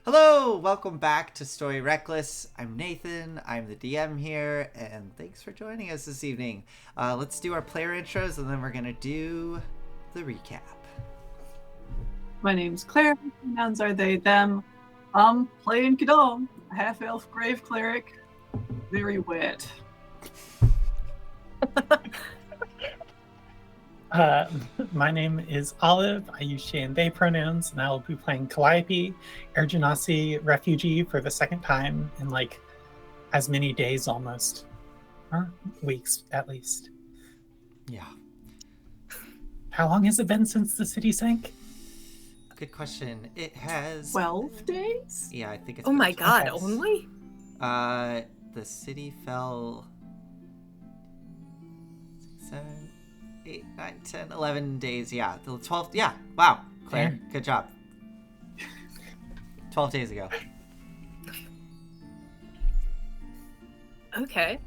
Hello, welcome back to Story Reckless. I'm Nathan, I'm the DM here, and thanks for joining us this evening. Let's do our player intros, and then we're going to do the recap. My name's Claire, pronouns are they, them. I'm playing Kadam, a half-elf grave cleric. Very wet. My name is Olive. I use she and they pronouns, and I will be playing Calliope, Air Genasi refugee for the second time in like as many days almost. Or weeks at least. Yeah. How long has it been since the city sank? Good question. It has 12 days? Yeah, I think it's Oh my god, Okay. only? The city fell 7, 8, 9, 10, 11 days. Yeah, the 12th. Yeah, wow. Claire, good job. 12 days ago. Okay.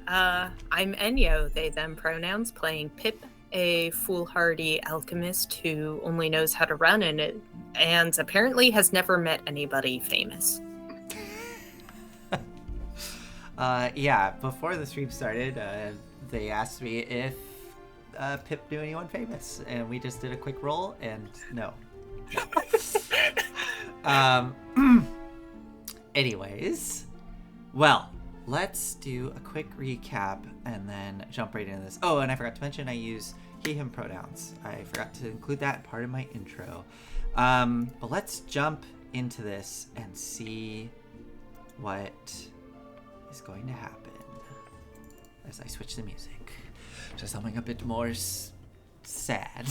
I'm Enyo, they them pronouns, playing Pip, a foolhardy alchemist who only knows how to run and apparently has never met anybody famous. Yeah, before the stream started, they asked me if Pip knew anyone famous, and we just did a quick roll, and no. Anyways, well, let's do a quick recap and then jump right into this. Oh, and I forgot to mention I use he, him pronouns. I forgot to include that part of my intro. But let's jump into this and see what is going to happen as I switch the music to something a bit more sad.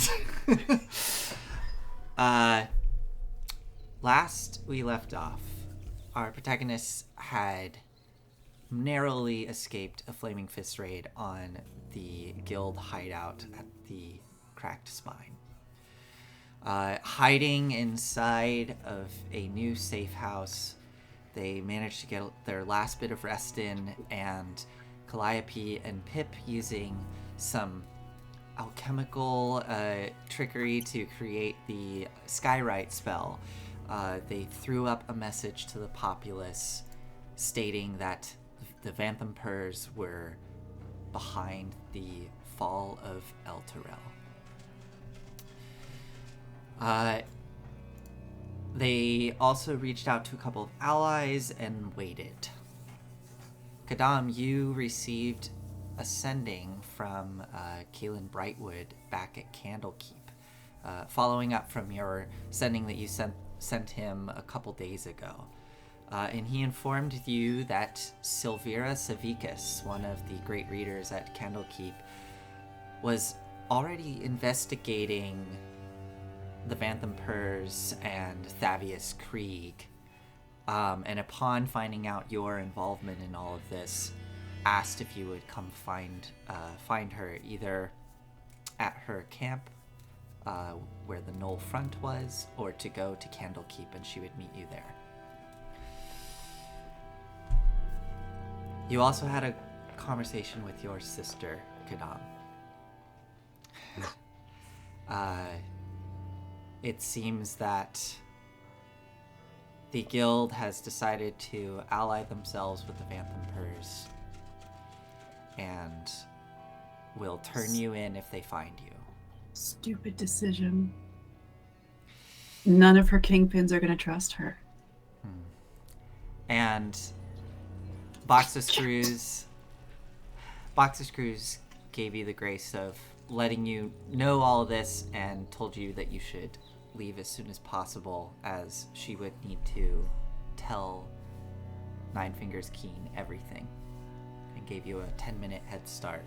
Last we left off, our protagonists had narrowly escaped a Flaming Fist raid on the guild hideout at the Cracked Spine. Hiding inside of a new safe house, they managed to get their last bit of rest in, and Calliope and Pip, using some alchemical trickery to create the Skywrite spell, they threw up a message to the populace stating that the Vanthampurs were behind the fall of Elturel. They also reached out to a couple of allies and waited. Kadam, you received a sending from Kaelin Brightwood back at Candlekeep, following up from your sending that you sent him a couple days ago. And he informed you that Silvira Savicus, one of the great readers at Candlekeep, was already investigating the Vanthampurs and Thavius Krieg, and upon finding out your involvement in all of this, asked if you would come find her either at her camp, where the Knoll Front was, or to go to Candlekeep and she would meet you there. You also had a conversation with your sister, Kadam. It seems that the guild has decided to ally themselves with the Vanthampurs and will turn you in if they find you. Stupid decision. None of her kingpins are going to trust her. And Boxer Screws gave you the grace of letting you know all of this and told you that you should leave as soon as possible, as she would need to tell Nine Fingers Keen everything, and gave you a 10-minute head start.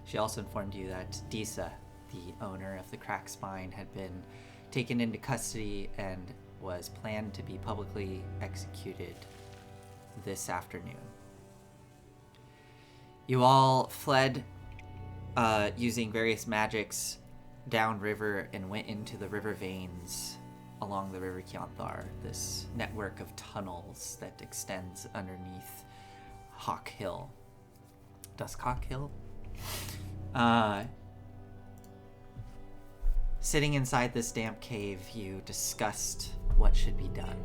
She also informed you that Disa, the owner of the Cracked Spine, had been taken into custody and was planned to be publicly executed this afternoon. You all fled using various magics downriver and went into the river veins along the River Kianthar, this network of tunnels that extends underneath Hawk Hill. Duskhawk Hill? Sitting inside this damp cave, you discussed what should be done.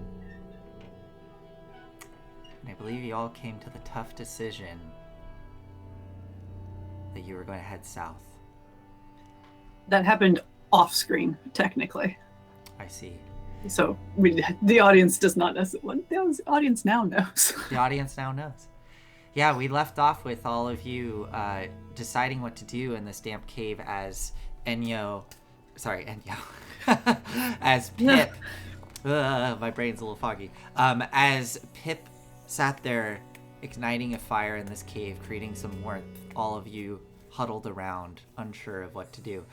And I believe you all came to the tough decision that you were going to head south. That happened off screen, technically. I see. So the audience does not know. The audience now knows. The audience now knows. Yeah, we left off with all of you deciding what to do in this damp cave as Enyo, as Pip, my brain's a little foggy, as Pip sat there igniting a fire in this cave, creating some warmth, all of you huddled around, unsure of what to do.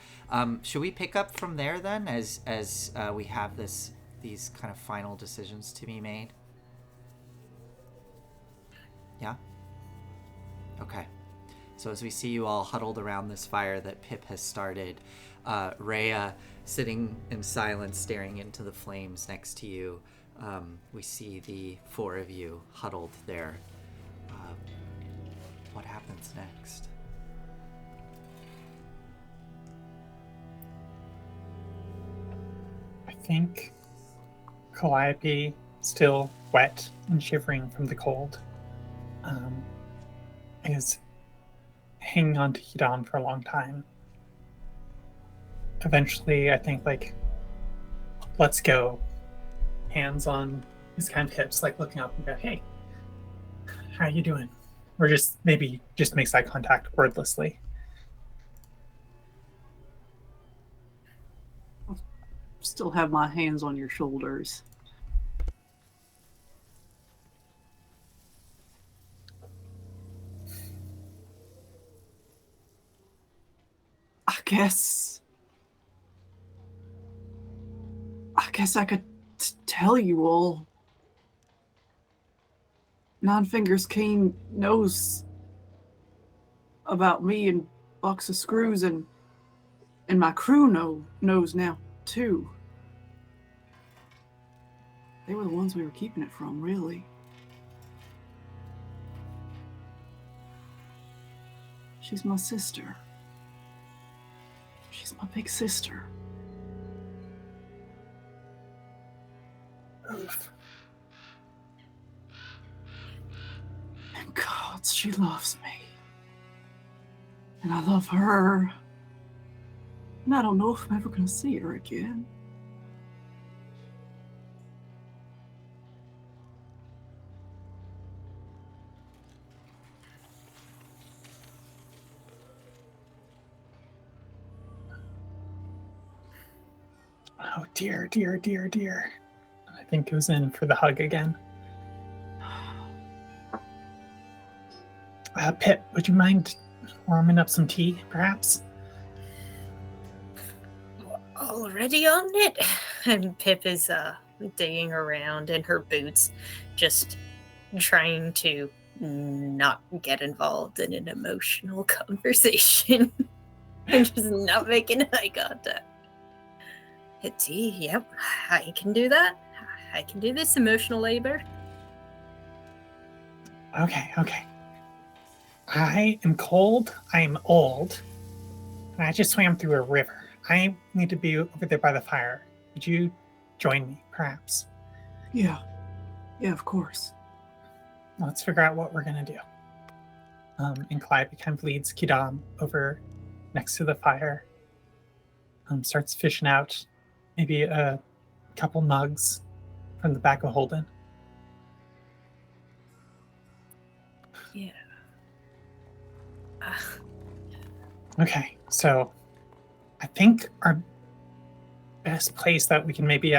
Should we pick up from there then, as we have these kind of final decisions to be made? Yeah? Okay. So as we see you all huddled around this fire that Pip has started, Rhea sitting in silence staring into the flames next to you, we see the four of you huddled there. What happens next? I think Calliope, still wet and shivering from the cold, is hanging on to Hidan for a long time. Eventually, I think, let's go. Hands on his kind of hips, looking up and go, hey, how are you doing? Or maybe just makes eye contact wordlessly. Still have my hands on your shoulders. I guess I could tell you all. Nine Fingers King knows about me and Box of Screws, and my crew knows now too. They were the ones we were keeping it from, really. She's my sister. She's my big sister. Oof. And God, she loves me. And I love her. And I don't know if I'm ever going to see her again. Oh, dear, dear, dear, dear. I think goes in for the hug again. Pip, would you mind warming up some tea, perhaps? Already on it? And Pip is digging around in her boots, just trying to not get involved in an emotional conversation. And just not making eye contact. Tea, yep, I can do that. I can do this emotional labor. Okay. I am cold, I am old, and I just swam through a river. I need to be over there by the fire. Would you join me, perhaps? Yeah, of course. Let's figure out what we're going to do. And Calliope kind of leads Kidam over next to the fire. Starts fishing out maybe a couple mugs from the back of Holden. Yeah. Okay, so I think our best place that we can maybe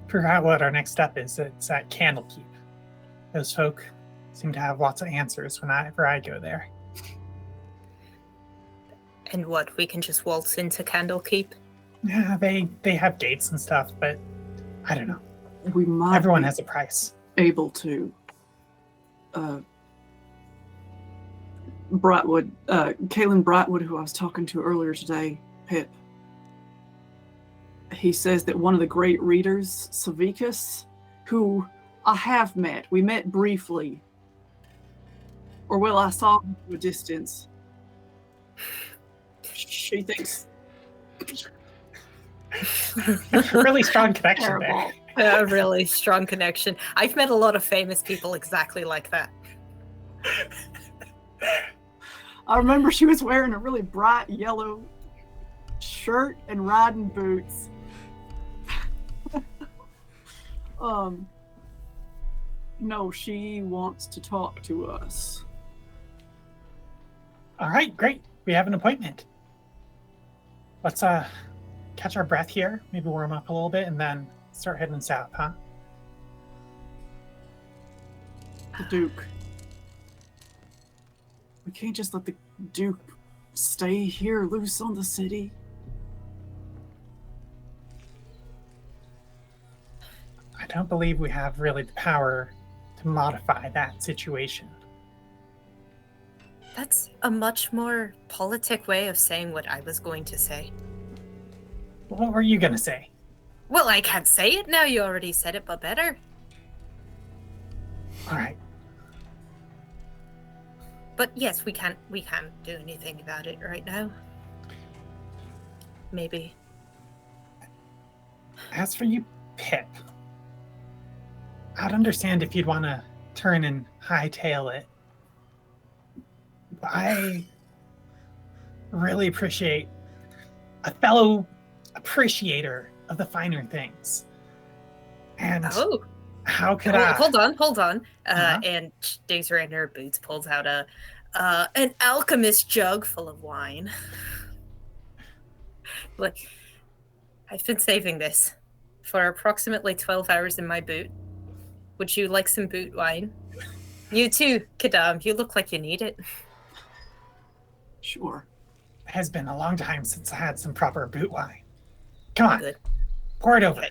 figure out what our next step is, it's at Candlekeep. Those folk seem to have lots of answers whenever I go there. And what, we can just waltz into Candlekeep? Yeah, they have gates and stuff, but I don't know. We might Everyone be has a price. able to. Brightwood, Kalen Brightwood, who I was talking to earlier today, Pip, he says that one of the great readers, Savicus, who I have met, we met briefly, or well, I saw him from a distance. She thinks Really strong connection Terrible. there. A really strong connection. I've met a lot of famous people exactly like that. I remember she was wearing a really bright yellow shirt and riding boots. No, she wants to talk to us. All right, great. We have an appointment. Let's catch our breath here, maybe warm up a little bit, and then start heading south, huh? The Duke. We can't just let the Duke stay here loose on the city. I don't believe we have really the power to modify that situation. That's a much more politic way of saying what I was going to say. What were you gonna say? Well, I can't say it now. You already said it, but better. All right. But yes, we can't do anything about it right now. Maybe. As for you, Pip, I'd understand if you'd want to turn and hightail it. But I really appreciate a fellow appreciator of the finer things. And Oh, how could hold on. Uh-huh. And she digs her in her boots, pulls out an alchemist jug full of wine. Look, I've been saving this for approximately 12 hours in my boot. Would you like some boot wine? You too, Kadam. You look like you need it. Sure. It has been a long time since I had some proper boot wine. Come on, Good. pour it over. Okay.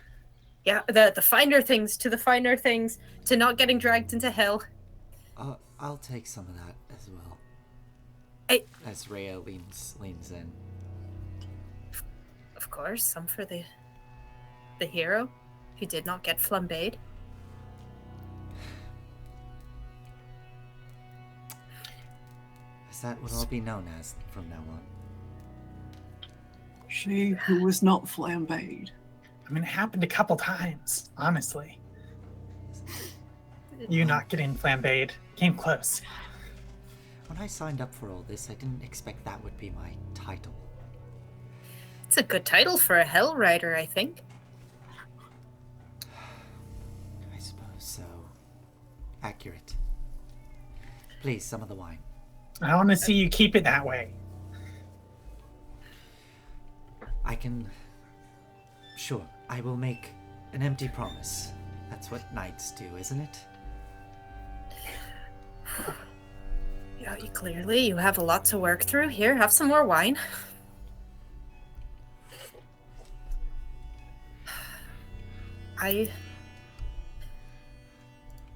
Yeah, the finer things, to not getting dragged into hell. I'll take some of that as well. Hey. As Rhea leans in. Of course, some for the hero who did not get flambéed. Is that what I'll be known as from now on? She who was not flambéed. I mean, it happened a couple times, honestly. You not getting flambéed came close. When I signed up for all this, I didn't expect that would be my title. It's a good title for a Hell Rider, I think. I suppose so. Accurate. Please, some of the wine. I want to see you keep it that way. I can... Sure, I will make an empty promise. That's what knights do, isn't it? Yeah, you have a lot to work through. Here, have some more wine. I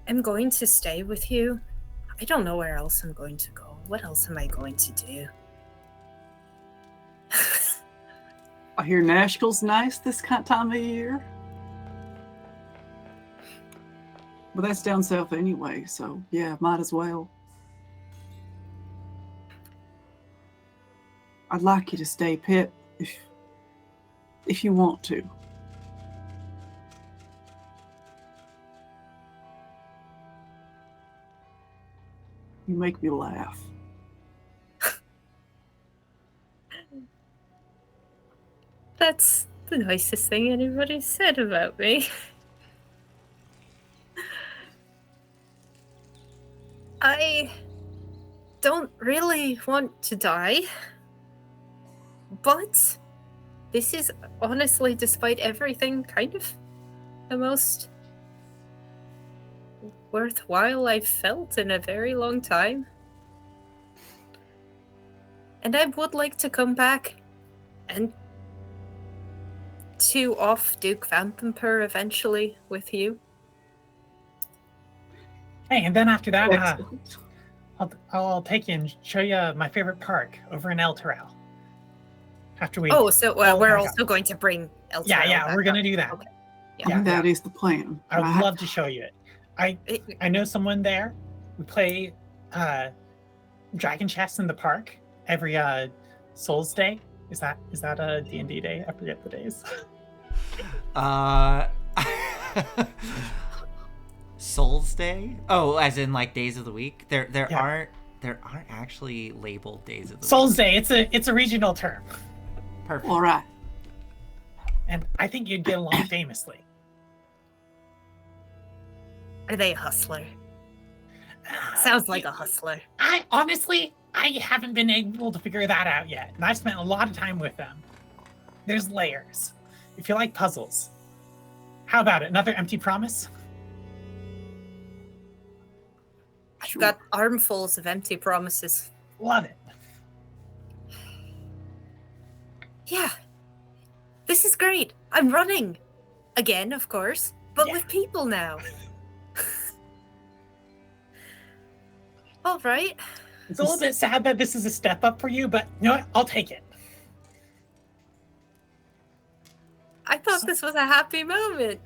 am going to stay with you. I don't know where else I'm going to go. What else am I going to do? I hear Nashville's nice this time of year. But that's down south anyway, so yeah, might as well. I'd like you to stay, Pip, if you want to. You make me laugh. That's the nicest thing anybody said about me. I don't really want to die, but this is honestly, despite everything, kind of the most worthwhile I've felt in a very long time. And I would like to come back and to off Duke Vampire eventually with you. Hey, and then after that, Excellent. I'll take you and show you my favorite park over in El Terrell. After we... Oh, so all we're back also going to bring El Yeah, Terrell yeah, back we're going to up. do that. Okay. Yeah, That is the plan. I would love to show you it. It- I know someone there. We play Dragon Chess in the park every Souls Day. Is that a D&D day? I forget the days. Souls Day? Oh, as in like days of the week? There Yeah. aren't actually labeled days of the Souls week. Day. It's a regional term, Perfect. All right. and I think you'd get along famously. Are they a hustler? Sounds like a hustler. I honestly haven't been able to figure that out yet, and I've spent a lot of time with them. There's layers. If you like puzzles, how about it? Another empty promise? I've got armfuls of empty promises. Love it. Yeah. This is great. I'm running. Again, of course. But Yeah. with people now. All right. It's a little bit sad that this is a step up for you, but you know what? I'll take it. I thought this was a happy moment.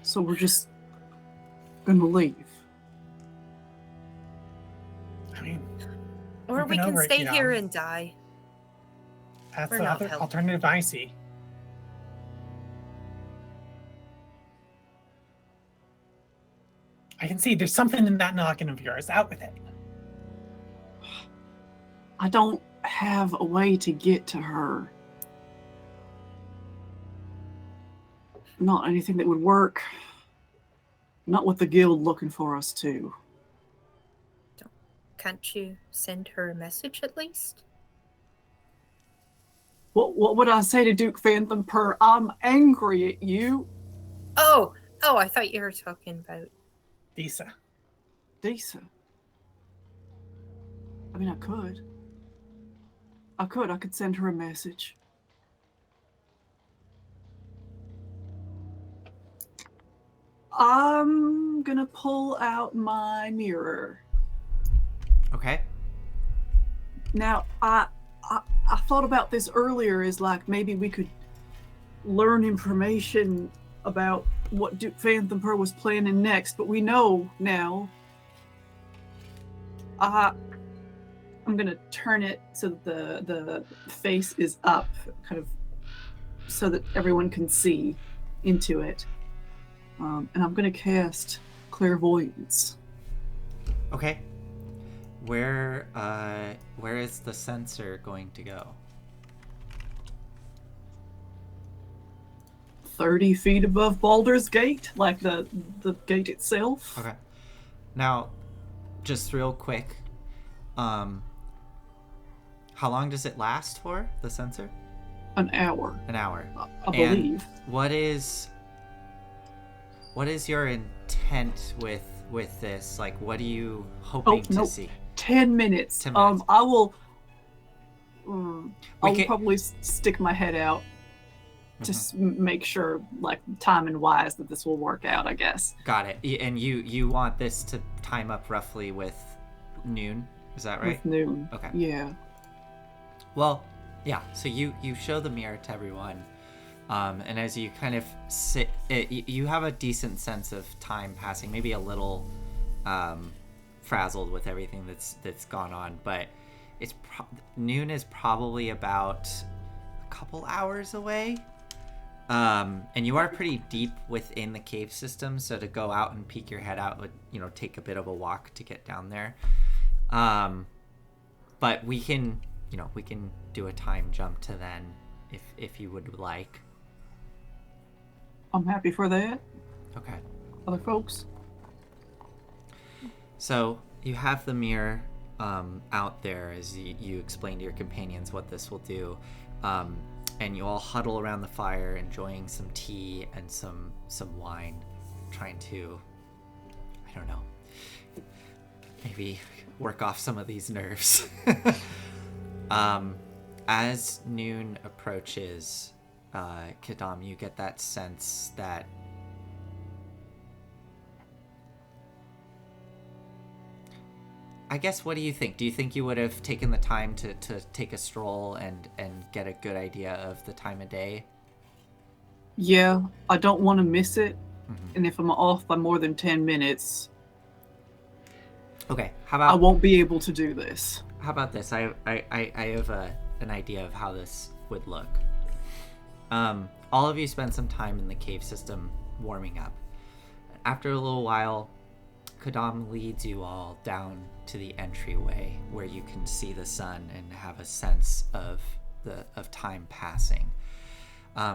So we're just gonna leave. I mean, Or we Looking can over it, stay you know. here and die. that's We're the not other helping. alternative I see. I can see there's something in that noggin of yours. Out with it. I don't have a way to get to her. Not anything that would work. Not with the guild looking for us to. Can't you send her a message at least? What would I say to Duke Phantom Per? I'm angry at you. Oh, I thought you were talking about. Disa. Disa. I mean, I could. I could send her a message. I'm gonna pull out my mirror. Okay. Now, I thought about this earlier, is like maybe we could learn information about what Duke Phantom Per was planning next, but we know now. I'm gonna turn it so that the face is up, kind of, so that everyone can see into it. And I'm gonna cast Clairvoyance. Okay. Where is the sensor going to go? 30 feet above Baldur's Gate, like the gate itself. Okay. Now, just real quick, how long does it last for, the sensor? An hour, An hour. I And believe. what is your intent with this? Like, what are you hoping to nope. see? 10 minutes. 10 minutes. I will. I We will can- probably stick my head out to make sure, like timing wise, that this will work out. I guess. Got it. And you want this to time up roughly with noon? Is that right? With noon. Okay. Yeah. Well, yeah. So you show the mirror to everyone, and as you kind of sit, you have a decent sense of time passing. Maybe a little frazzled with everything that's gone on, but it's noon is probably about a couple hours away. And you are pretty deep within the cave system, so to go out and peek your head out would, take a bit of a walk to get down there. But we can do a time jump to then if you would like. I'm happy for that. Okay. Other folks. So you have the mirror out there as you explain to your companions what this will do. And you all huddle around the fire, enjoying some tea and some wine, trying to, I don't know, maybe work off some of these nerves. As noon approaches, Kadam, you get that sense that I guess, what do you think? Do you think you would have taken the time to take a stroll and get a good idea of the time of day? Yeah, I don't want to miss it. Mm-hmm. And if I'm off by more than 10 minutes, Okay, how I about won't be able to do this. how about this? I have an idea of how this would look. All of you spend some time in the cave system warming up. After a little while, Kadam leads you all down to the entryway where you can see the sun and have a sense of time passing.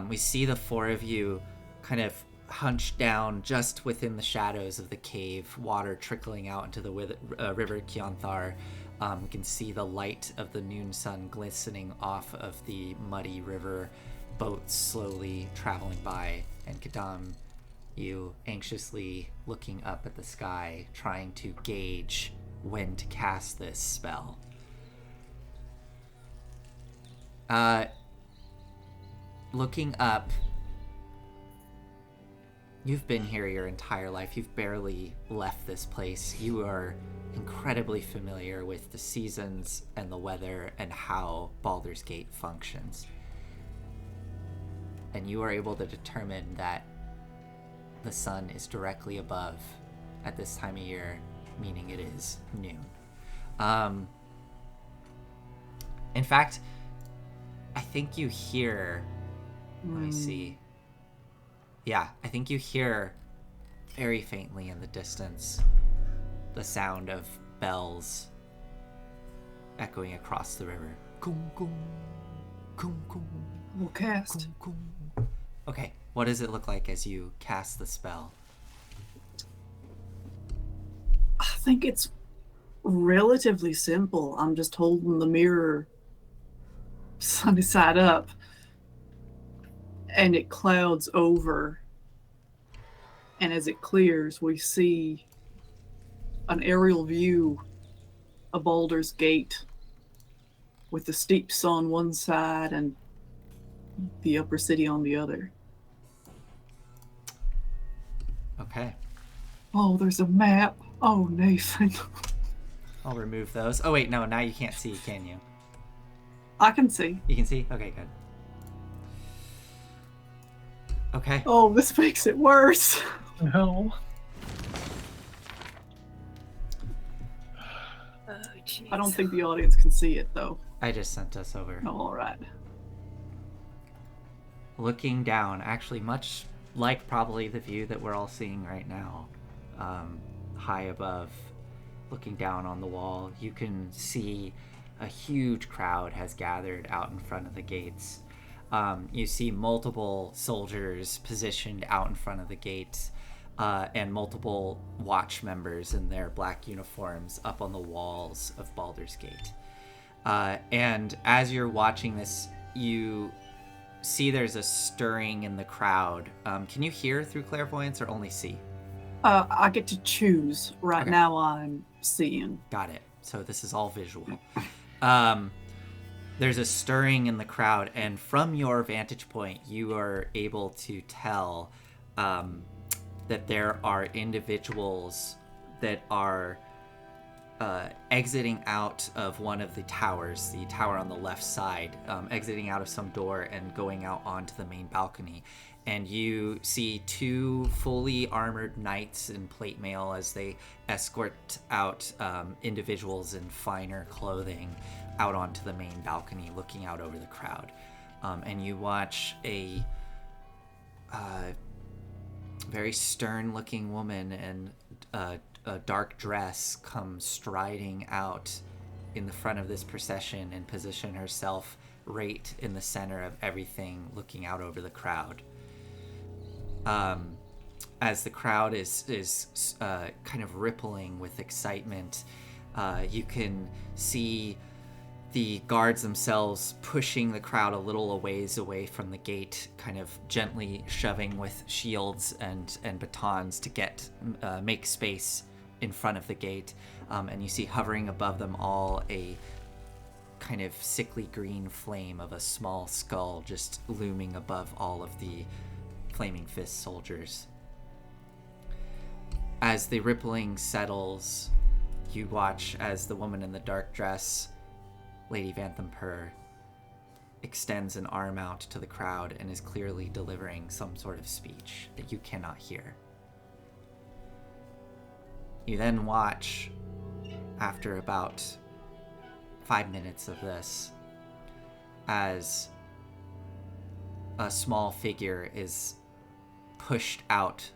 We see the four of you kind of hunched down just within the shadows of the cave, water trickling out into the river Kionthar. You can see the light of the noon sun glistening off of the muddy river, boats slowly traveling by, and Kadam, you anxiously looking up at the sky, trying to gauge when to cast this spell. Looking up, you've been here your entire life. You've barely left this place. You are incredibly familiar with the seasons and the weather and how Baldur's Gate functions. And you are able to determine that the sun is directly above at this time of year, meaning it is noon. In fact, I think you hear... Let me see. Yeah, I think you hear very faintly in the distance the sound of bells echoing across the river. Kum, kum, kum, kum, We'll cast. kum, kum. Okay, what does it look like as you cast the spell? I think it's relatively simple. I'm just holding the mirror sunny side up, and it clouds over. And as it clears, we see an aerial view of Baldur's Gate with the steeps on one side and the upper city on the other. Okay, Oh, there's a map. Oh, Nathan. I'll remove those. Oh wait, no, now you can't see, can you? I can see. You can see? Okay, good. Okay. Oh, this makes it worse. No. Oh, jeez. I don't think the audience can see it, though. I just sent us over. Oh, all right. Looking down, actually much like probably the view that we're all seeing right now, high above, looking down on the wall, you can see a huge crowd has gathered out in front of the gates. You see multiple soldiers positioned out in front of the gates, and multiple watch members in their black uniforms up on the walls of Baldur's Gate. And as you're watching this, you see there's a stirring in the crowd. Can you hear through clairvoyance or only see? I get to choose. Right Okay. now I'm seeing. Got it. So this is all visual. There's a stirring in the crowd, and from your vantage point, you are able to tell that there are individuals that are exiting out of one of the towers, the tower on the left side, exiting out of some door and going out onto the main balcony. And you see two fully armored knights in plate mail as they escort out individuals in finer clothing out onto the main balcony, looking out over the crowd. And you watch a very stern-looking woman in a dark dress come striding out in the front of this procession and position herself right in the center of everything, looking out over the crowd. As the crowd is kind of rippling with excitement, you can see the guards themselves pushing the crowd a little away from the gate, kind of gently shoving with shields and batons to make space in front of the gate. And you see hovering above them all a kind of sickly green flame of a small skull just looming above all of the Flaming Fist soldiers. As the rippling settles, you watch as the woman in the dark dress, Lady Vanthampur, extends an arm out to the crowd and is clearly delivering some sort of speech that you cannot hear. You then watch, after about 5 minutes of this as a small figure is pushed out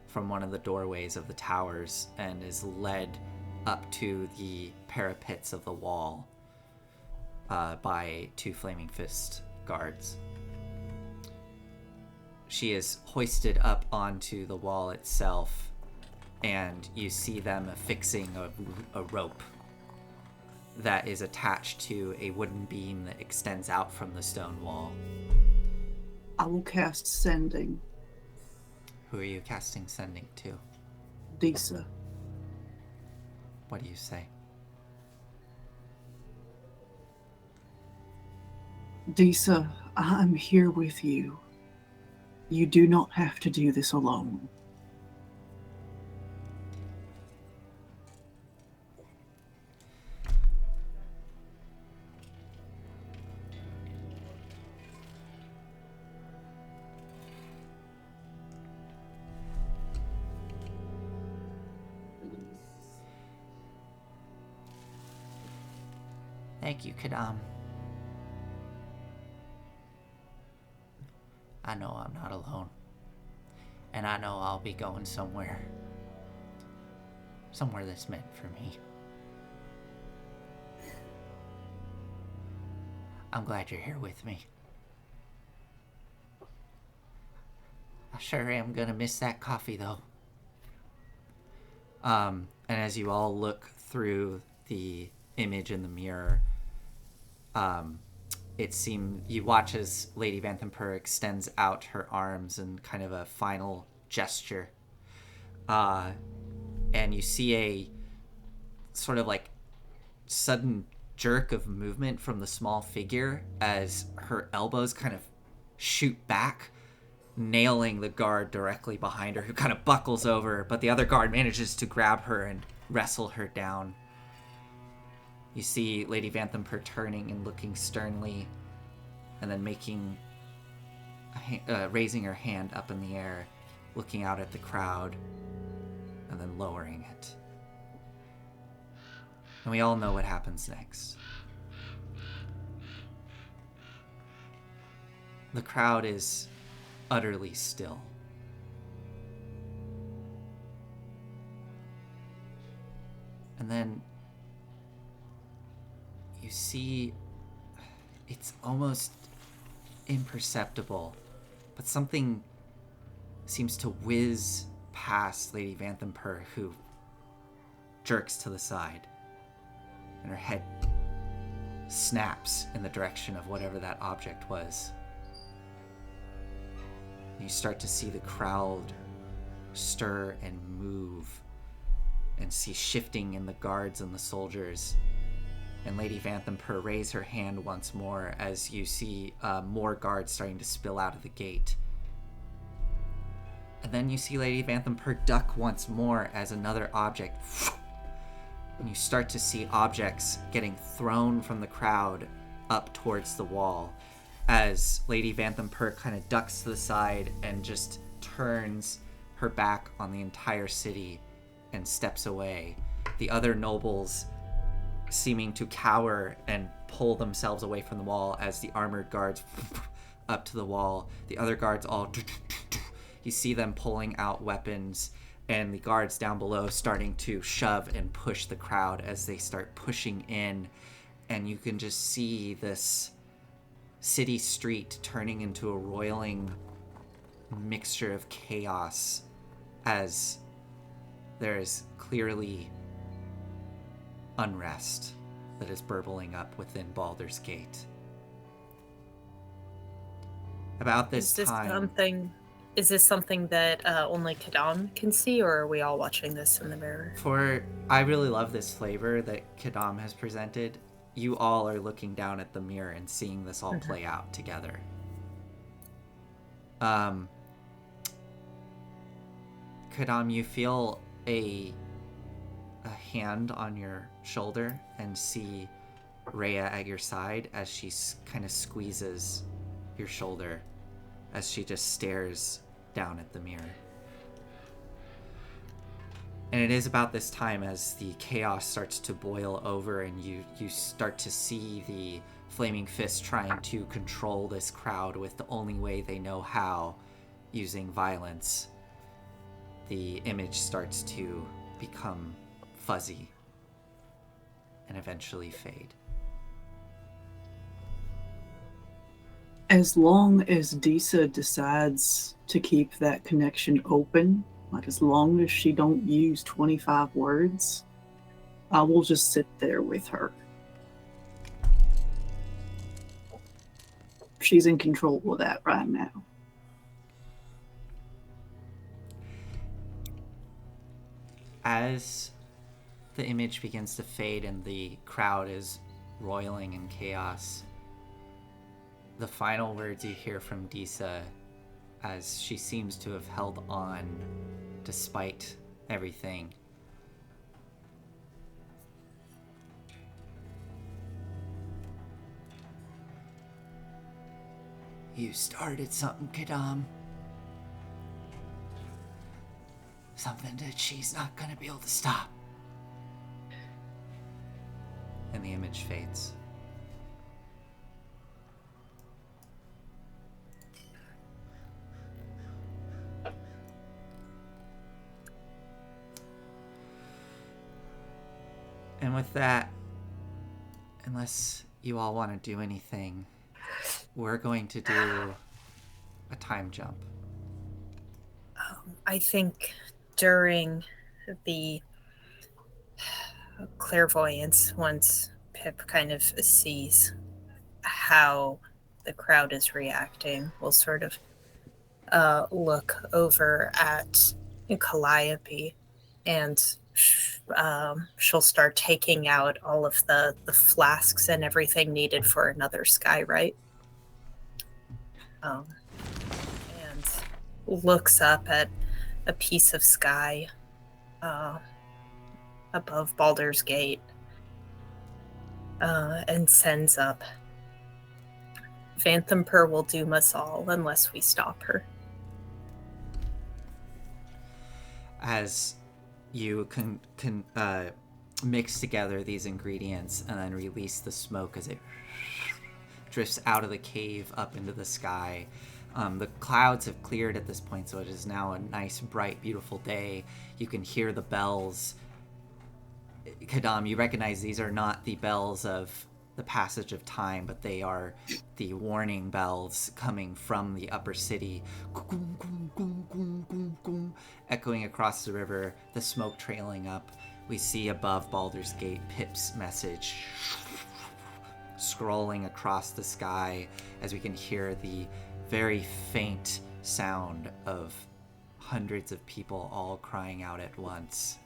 from one of the doorways of the towers and is led up to the parapets of the wall by 2 Flaming Fist guards. She is hoisted up onto the wall itself, and you see them affixing a rope that is attached to a wooden beam that extends out from the stone wall. I will cast Sending. Who are you casting Sending to? Disa. What do you say? Disa, I'm here with you. You do not have to do this alone. Thank you, Kadam. I know I'm not alone. And I know I'll be going somewhere. Somewhere that's meant for me. I'm glad you're here with me. I sure am gonna miss that coffee, though. And as you all look through the image in the mirror, you watch as Lady Vanthampur extends out her arms in kind of a final gesture. And you see a sort of like sudden jerk of movement from the small figure as her elbows kind of shoot back, nailing the guard directly behind her, who kind of buckles over, but the other guard manages to grab her and wrestle her down. You see Lady Vanthampur turning and looking sternly, and then raising her hand up in the air, looking out at the crowd, and then lowering it. And we all know what happens next. The crowd is utterly still. And then you see, it's almost imperceptible, but something seems to whiz past Lady Vanthampur, who jerks to the side, and her head snaps in the direction of whatever that object was. You start to see the crowd stir and move, and see shifting in the guards and the soldiers. And Lady Vanthampur raise her hand once more as you see more guards starting to spill out of the gate. And then you see Lady Vanthampur duck once more as another object, and you start to see objects getting thrown from the crowd up towards the wall as Lady Vanthampur kind of ducks to the side and just turns her back on the entire city and steps away. The other nobles seeming to cower and pull themselves away from the wall as the armored guards up to the wall. The other guards all... You see them pulling out weapons, and the guards down below starting to shove and push the crowd as they start pushing in. And you can just see this city street turning into a roiling mixture of chaos as there is clearly unrest that is burbling up within Baldur's Gate. About this time... Is this something that only Kadam can see, or are we all watching this in the mirror? I really love this flavor that Kadam has presented. You all are looking down at the mirror and seeing this all play out together. Kadam, you feel a hand on your shoulder and see Rhea at your side as she kind of squeezes your shoulder as she just stares down at the mirror. And it is about this time as the chaos starts to boil over and you start to see the Flaming Fist trying to control this crowd with the only way they know how, using violence. The image starts to become fuzzy and eventually fade. As long as Disa decides to keep that connection open, like as long as she don't use 25 words, I will just sit there with her. She's in control of that right now. As the image begins to fade and the crowd is roiling in chaos, the final words you hear from Disa, as she seems to have held on despite everything. You started something, Kadam. Something that she's not gonna be able to stop. And the image fades. And with that, unless you all want to do anything, we're going to do a time jump. I think during the clairvoyance, once Pip kind of sees how the crowd is reacting, we'll sort of look over at Calliope, and she'll start taking out all of the flasks and everything needed for another skyrite. And looks up at a piece of sky above Baldur's Gate and sends up, Vanthampur will doom us all unless we stop her. As you can mix together these ingredients and then release the smoke as it drifts out of the cave up into the sky. The clouds have cleared at this point, so it is now a nice, bright, beautiful day. You can hear the bells. Kadam, you recognize these are not the bells of the passage of time, but they are the warning bells coming from the upper city, echoing across the river, the smoke trailing up. We see above Baldur's Gate Pip's message scrolling across the sky as we can hear the very faint sound of hundreds of people all crying out at once.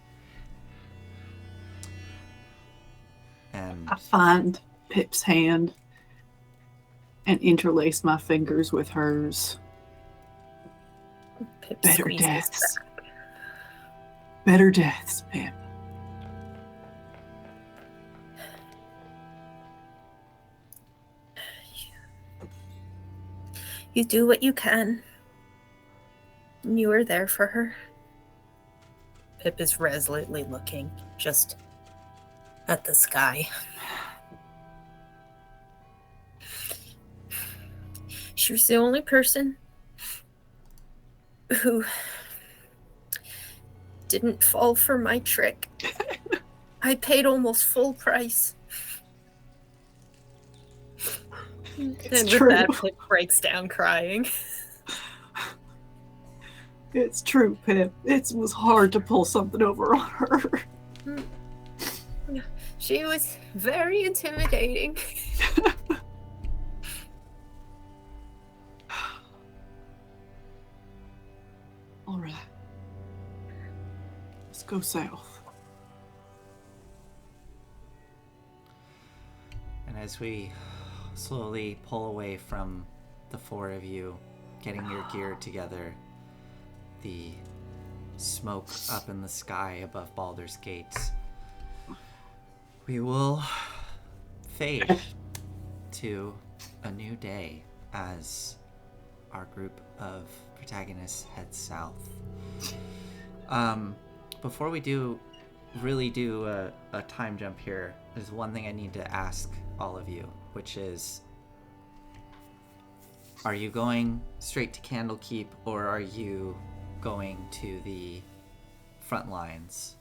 And I find Pip's hand and interlace my fingers with hers. Pip Better squeezes deaths. back. Better deaths, Pip. You do what you can. You were there for her. Pip is resolutely looking just at the sky. She was the only person who didn't fall for my trick. I paid almost full price. It's and true. with that, Pip breaks down crying. It's true, Pip. It was hard to pull something over on her. She was very intimidating. All right. Let's go south. And as we slowly pull away from the four of you, getting your gear together, the smoke up in the sky above Baldur's Gates, we will fade to a new day as our group of protagonists heads south. before we really do a time jump here, there's one thing I need to ask all of you, which is, are you going straight to Candlekeep, or are you going to the front lines?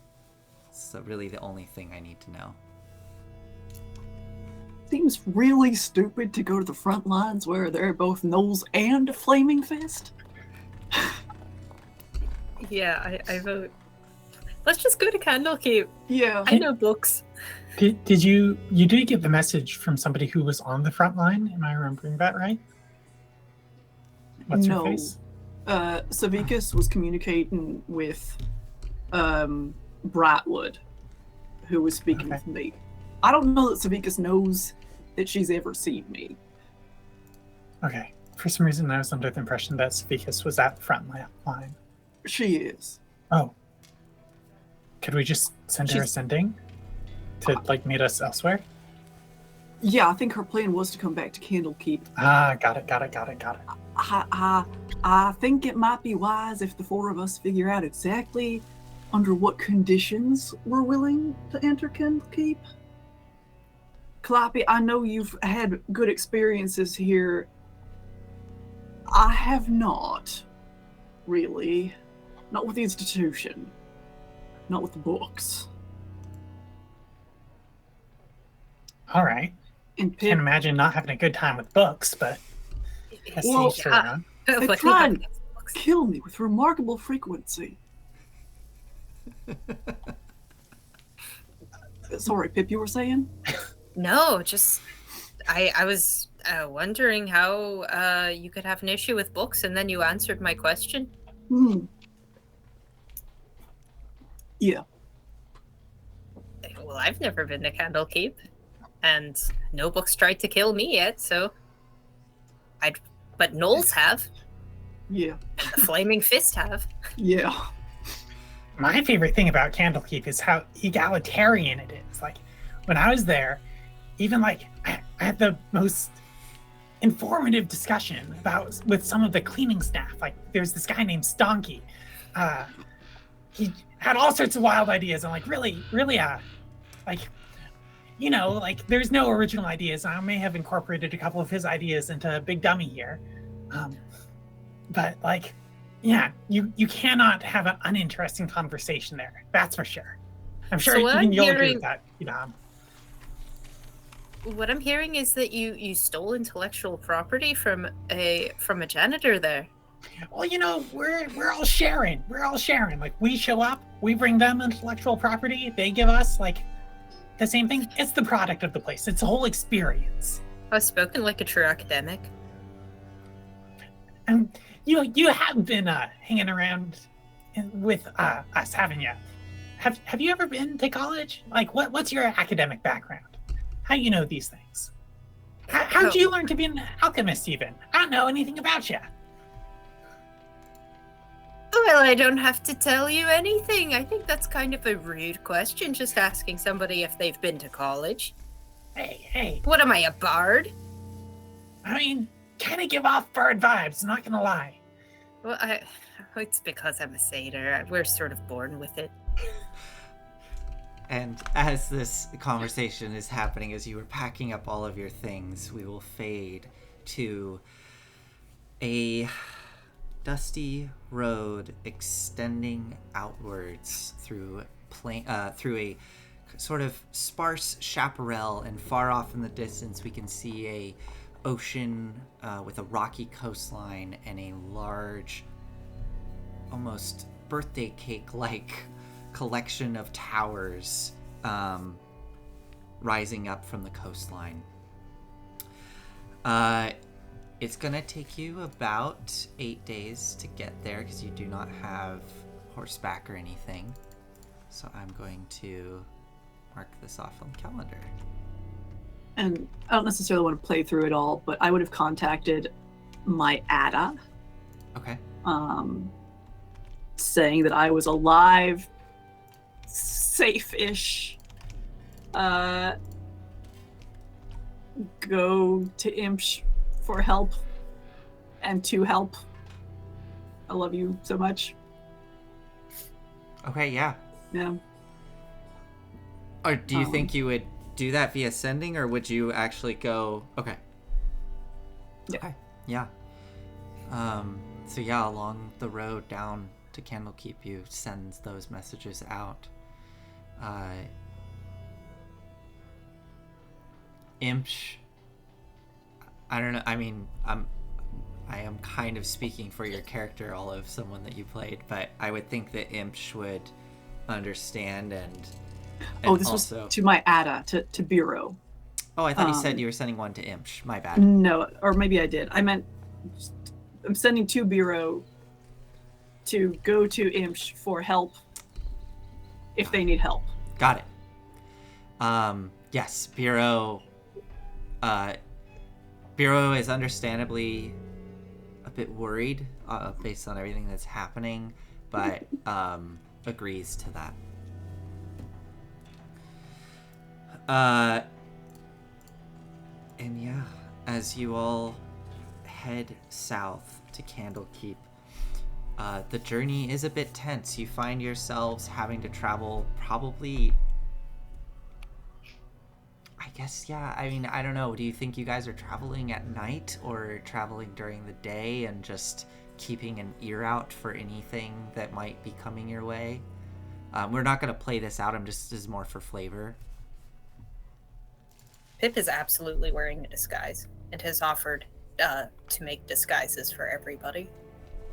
So really the only thing I need to know. Seems really stupid to go to the front lines where there are both Knowles and Flaming Fist. Yeah, I vote. Let's just go to Candlekeep. Yeah. I know books. Did you did get the message from somebody who was on the front line? Am I remembering that right? What's her No. face? Savicus was communicating with Brightwood, who was speaking Okay. with me. I don't know that Savicus knows that she's ever seen me. Okay. For some reason, I was under the impression that Savicus was at the front line. She is. Oh. Could we just send her a She's- sending to meet us elsewhere? Yeah, I think her plan was to come back to Candlekeep. Ah, got it. I think it might be wise if the four of us figure out exactly under what conditions we're willing to enter Candlekeep. Calliope, I know you've had good experiences here. I have not, really. Not with the institution. Not with the books. All right. And Can't Pip, imagine not having a good time with books, but that's Well, each their own. they What try do you and have against books? kill me with remarkable frequency. Sorry, Pip, you were saying? No, just I was wondering how you could have an issue with books, and then you answered my question. Yeah. Well, I've never been to Candlekeep, and no books tried to kill me yet. So, but Knowles have, Yeah. and the Flaming Fist have. Yeah. My favorite thing about Candlekeep is how egalitarian it is. Like, when I was there, even I had the most informative discussion with some of the cleaning staff. Like, there's this guy named Stonky. He had all sorts of wild ideas, and really, there's no original ideas. I may have incorporated a couple of his ideas into Big Dummy here, but yeah, you cannot have an uninteresting conversation there. That's for sure. I'm sure So what even I'm you'll agree hearing- with that. What I'm hearing is that you stole intellectual property from a janitor there. Well, we're all sharing. We show up, we bring them intellectual property, they give us the same thing. It's the product of the place. It's a whole experience. I've spoken like a true academic. And you have been hanging around with us, haven't you? Have you ever been to college? What's your academic background? How you know these things? How'd you learn to be an alchemist even? I don't know anything about you. Well, I don't have to tell you anything. I think that's kind of a rude question, just asking somebody if they've been to college. Hey. What am I, a bard? I mean, kind of give off bird vibes, not gonna lie. Well, it's because I'm a satyr. We're sort of born with it. And as this conversation is happening, as you are packing up all of your things, we will fade to a dusty road extending outwards through a sort of sparse chaparral, and far off in the distance we can see a ocean with a rocky coastline and a large, almost birthday cake-like collection of towers rising up from the coastline. It's gonna take you about 8 days to get there because you do not have horseback or anything. So I'm going to mark this off on the calendar. And I don't necessarily want to play through it all, but I would have contacted my Ada, Okay. saying that I was alive, safe-ish. Go to Imsh for help and to help. I love you so much. Okay, yeah. Yeah. Or do you think you would do that via sending, or would you actually go? Okay. Yeah. Okay. Yeah. So yeah, along the road down to Candlekeep, you sends those messages out. Imsh. I don't know. I mean, I am kind of speaking for your character, Olive, someone that you played, but I would think that Imsh would understand and This also... was to my Ada, to Bureau. Oh, I thought you said you were sending one to Imsh. My bad. No, or maybe I did. I meant I'm sending to Bureau to go to Imsh for help if they need help. Got it. Yes, Bureau is understandably a bit worried based on everything that's happening, but agrees to that. And yeah, as you all head south to Candlekeep, the journey is a bit tense. You find yourselves having to travel probably... I guess, yeah. I mean, I don't know. Do you think you guys are traveling at night or traveling during the day and just keeping an ear out for anything that might be coming your way? We're not going to play this out. This is more for flavor. Pip is absolutely wearing a disguise and has offered to make disguises for everybody.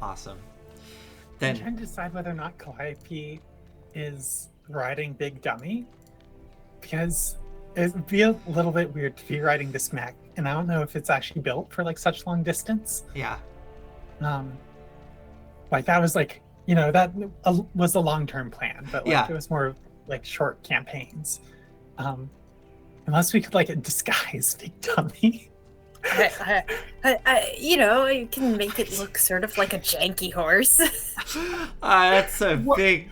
Awesome. I'm trying to decide whether or not Calliope is riding Big Dummy, because it would be a little bit weird to be riding this mech, and I don't know if it's actually built for like such long distance. Yeah. Like that was like, you know, that was a long-term plan, but like Yeah. it was more like short campaigns. Unless we could like disguise Big Dummy. You know, you can make it look sort of like a janky horse. That's a big.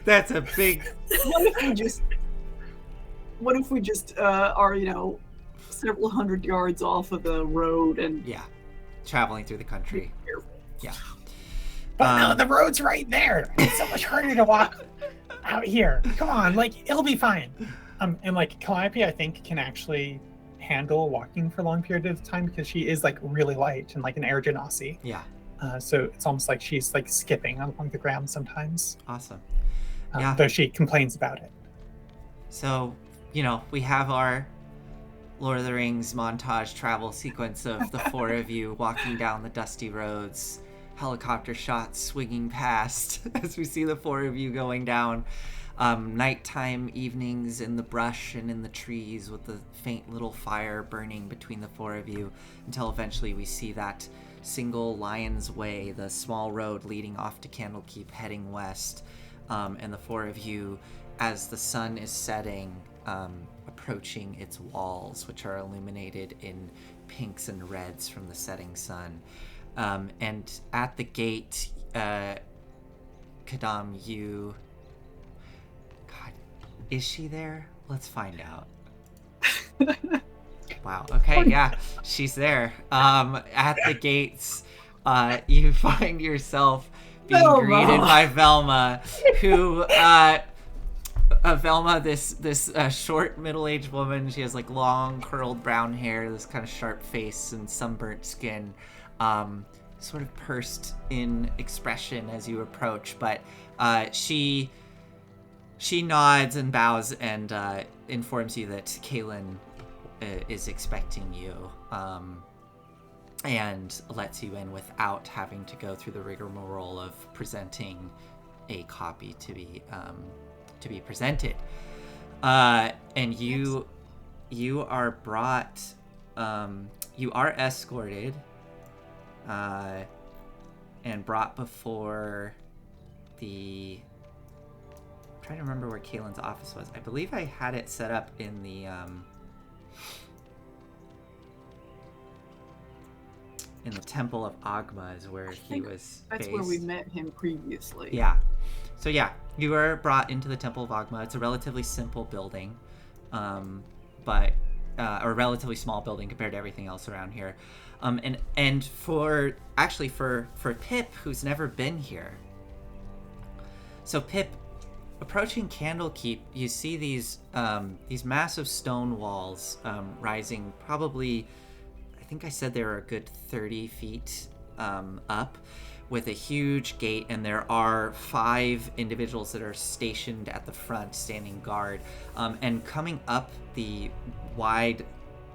What if we just are, you know, several hundred yards off of the road and Yeah, traveling through the country. Yeah. But no, the road's right there. It's so much harder to walk out here. Come on, like it'll be fine. And like Calliope, I think can actually handle walking for long periods of time because she is like really light and like an air genasi. Yeah. So it's almost like she's like skipping along the ground sometimes. Awesome. Yeah. Though she complains about it. So, you know, we have our Lord of the Rings montage travel sequence of the four of you walking down the dusty roads, helicopter shots swinging past as we see the four of you going down. Nighttime evenings in the brush and in the trees with the faint little fire burning between the four of you until eventually we see that single Lion's Way, the small road leading off to Candlekeep heading west, and the four of you, as the sun is setting, approaching its walls, which are illuminated in pinks and reds from the setting sun. And at the gate, Kadam, you... God, is she there? Let's find out. Wow. Okay, yeah, she's there. At the gates, you find yourself being greeted by Velma, who... Velma, this short middle-aged woman. She has like long curled brown hair, this kind of sharp face and sunburnt skin, sort of pursed in expression as you approach. But she nods and bows and informs you that Kaylin is expecting you, and lets you in without having to go through the rigmarole of presenting a copy to be presented. And you are brought, you are escorted and brought before the... I'm trying to remember where Kaylin's office was. I believe I had it set up in the Temple of Agma is where he was that's based. where we met him previously. Yeah. So yeah, you were brought into the Temple of Agma. It's a relatively simple building, but a relatively small building compared to everything else around here. And for Pip, who's never been here. So Pip, approaching Candlekeep, you see these massive stone walls rising probably, I think I said they were a good 30 feet up, with a huge gate, and there are 5 individuals that are stationed at the front, standing guard. And coming up the wide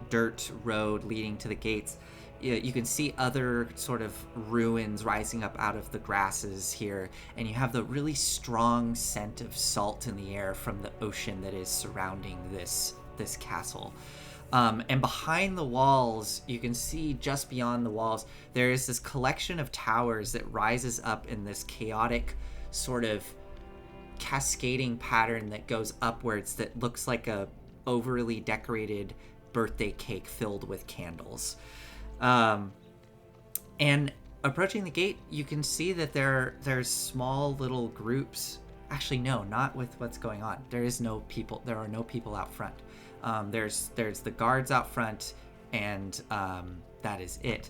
dirt road leading to the gates, you can see other sort of ruins rising up out of the grasses here, and you have the really strong scent of salt in the air from the ocean that is surrounding this castle. And behind the walls, you can see just beyond the walls, there is this collection of towers that rises up in this chaotic sort of cascading pattern that goes upwards that looks like a overly decorated birthday cake filled with candles. And approaching the gate, you can see that there's small little groups. Actually, no, not with what's going on. There are no people out front. There's the guards out front, and that is it.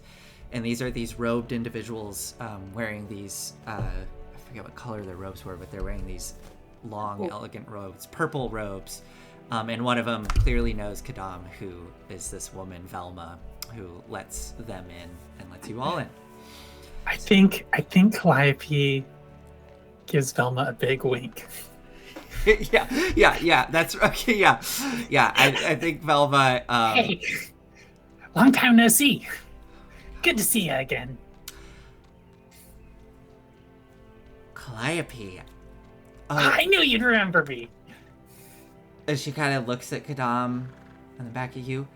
And these are these robed individuals wearing these, I forget what color their robes were, but they're wearing these long, elegant robes, purple robes. And one of them clearly knows Kadam, who is this woman, Velma, who lets them in and lets you all in. I think Calliope gives Velma a big wink. yeah, that's okay. Yeah. I think Velma. Hey, long time no see. Good to see you again. Calliope. I knew you'd remember me. As she kind of looks at Kadam on the back of you.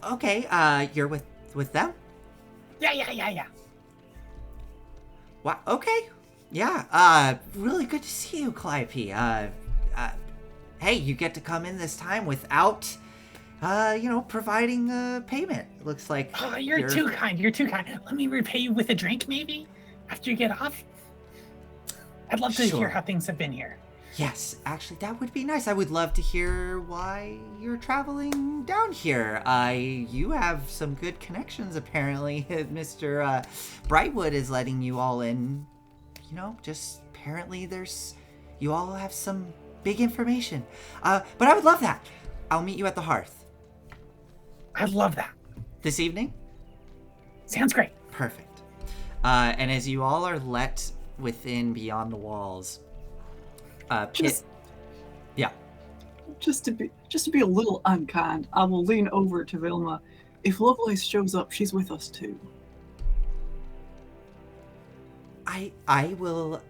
Okay, you're with them? Yeah. Wow. Okay. Yeah. Really good to see you, Calliope. Hey, you get to come in this time without, providing payment. It looks like. Oh, you're too kind. Let me repay you with a drink, maybe, after you get off. I'd love to hear how things have been here. Yes, actually, that would be nice. I would love to hear why you're traveling down here. You have some good connections, apparently. Mr. Brightwood is letting you all in. Just apparently you all have some big information. But I would love that. I'll meet you at the hearth. I'd love that. This evening? Sounds great. Perfect. And as you all are let within beyond the walls, Just to be a little unkind, I will lean over to Vilma. If Lovelace shows up, she's with us too. I will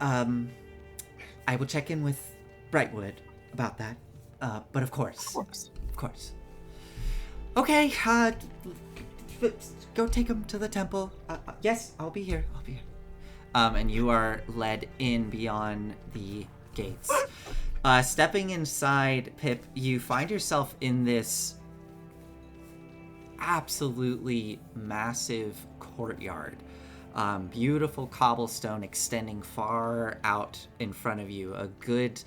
check in with Brightwood about that. But of course. Okay, go take him to the temple. Yes, I'll be here. And you are led in beyond the gates. Stepping inside, Pip, you find yourself in this absolutely massive courtyard. Beautiful cobblestone extending far out in front of you. A good,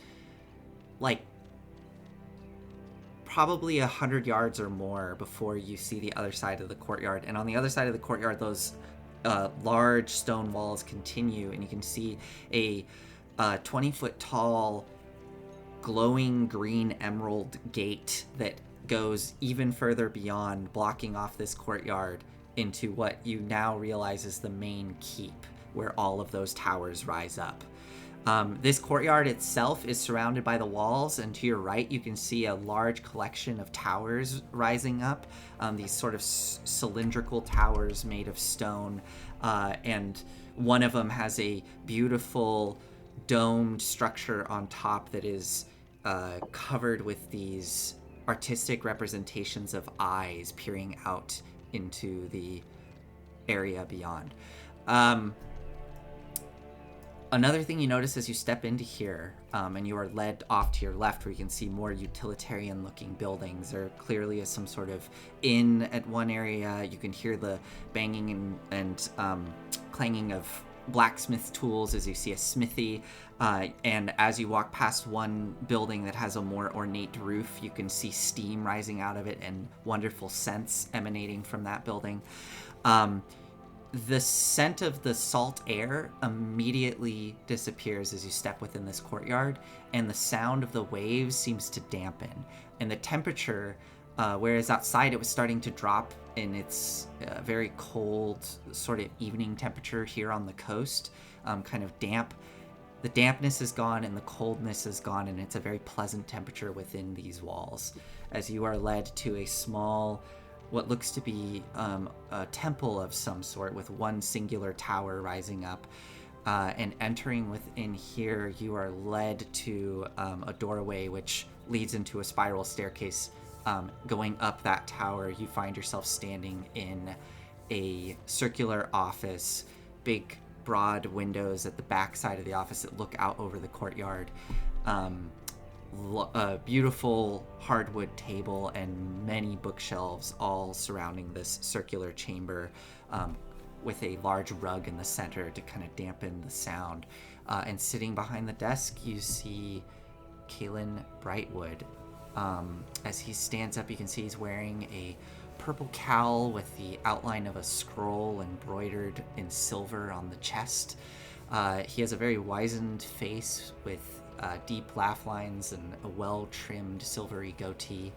probably 100 yards or more before you see the other side of the courtyard. And on the other side of the courtyard, those large stone walls continue, and you can see a 20-foot tall, glowing green emerald gate that goes even further beyond, blocking off this courtyard into what you now realize is the main keep, where all of those towers rise up. This courtyard itself is surrounded by the walls, and to your right you can see a large collection of towers rising up, these sort of cylindrical towers made of stone, and one of them has a beautiful domed structure on top that is covered with these artistic representations of eyes peering out into the area beyond. Another thing you notice as you step into here, and you are led off to your left where you can see more utilitarian-looking buildings. There clearly is some sort of inn at one area. You can hear the banging and clanging of blacksmith tools as you see a smithy. And as you walk past one building that has a more ornate roof, you can see steam rising out of it and wonderful scents emanating from that building. the scent of the salt air immediately disappears as you step within this courtyard, and the sound of the waves seems to dampen. And the temperature, whereas outside it was starting to drop in its very cold sort of evening temperature here on the coast, kind of damp, the dampness is gone and the coldness is gone, and it's a very pleasant temperature within these walls as you are led to a small, what looks to be a temple of some sort with one singular tower rising up. And entering within here, you are led to a doorway which leads into a spiral staircase. Going up that tower, you find yourself standing in a circular office, big broad windows at the back side of the office that look out over the courtyard. A beautiful hardwood table and many bookshelves all surrounding this circular chamber, with a large rug in the center to kind of dampen the sound. And sitting behind the desk, you see Kalen Brightwood. As he stands up, you can see he's wearing a purple cowl with the outline of a scroll embroidered in silver on the chest. He has a very wizened face with deep laugh lines and a well-trimmed silvery goatee,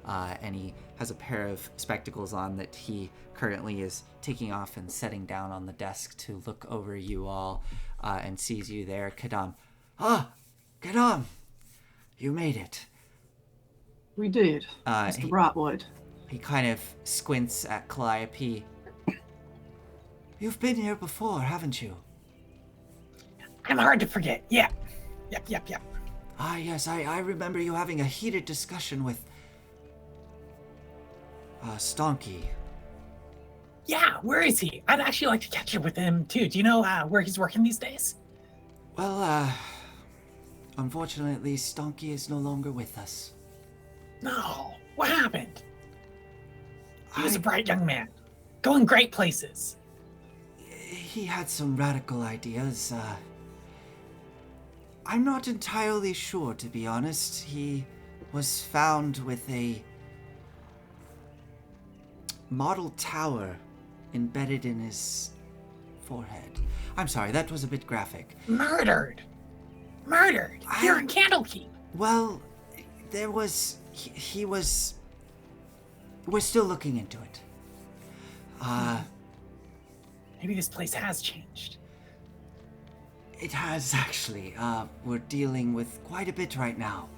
and he has a pair of spectacles on that he currently is taking off and setting down on the desk to look over you all, and sees you there. Kadam. Ah, Kadam! You made it. We did, Mr. Brightwood. He kind of squints at Calliope. You've been here before, haven't you? I'm hard to forget. Yeah. Yep. Ah, yes, I remember you having a heated discussion with Stonky. Yeah, where is he? I'd actually like to catch up with him, too. Do you know where he's working these days? Well, unfortunately, Stonky is no longer with us. No. What happened? He was a bright young man, going great places. He had some radical ideas. I'm not entirely sure, to be honest. He was found with a model tower embedded in his forehead. I'm sorry, that was a bit graphic. Murdered here in Candlekeep. Well, there was... He was... We're still looking into it. Maybe this place has changed. It has, actually. We're dealing with quite a bit right now.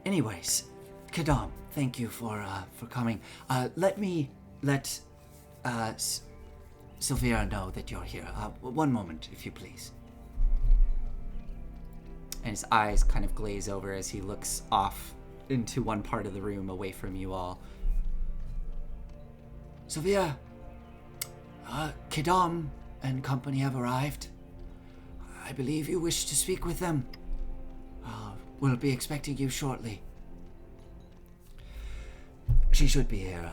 Anyways, Kadam, thank you for coming. Let me let Sylvia know that you're here. One moment, if you please. And his eyes kind of glaze over as he looks off into one part of the room away from you all. Sylvia, Kadam and company have arrived. I believe you wish to speak with them. We'll be expecting you shortly. She should be here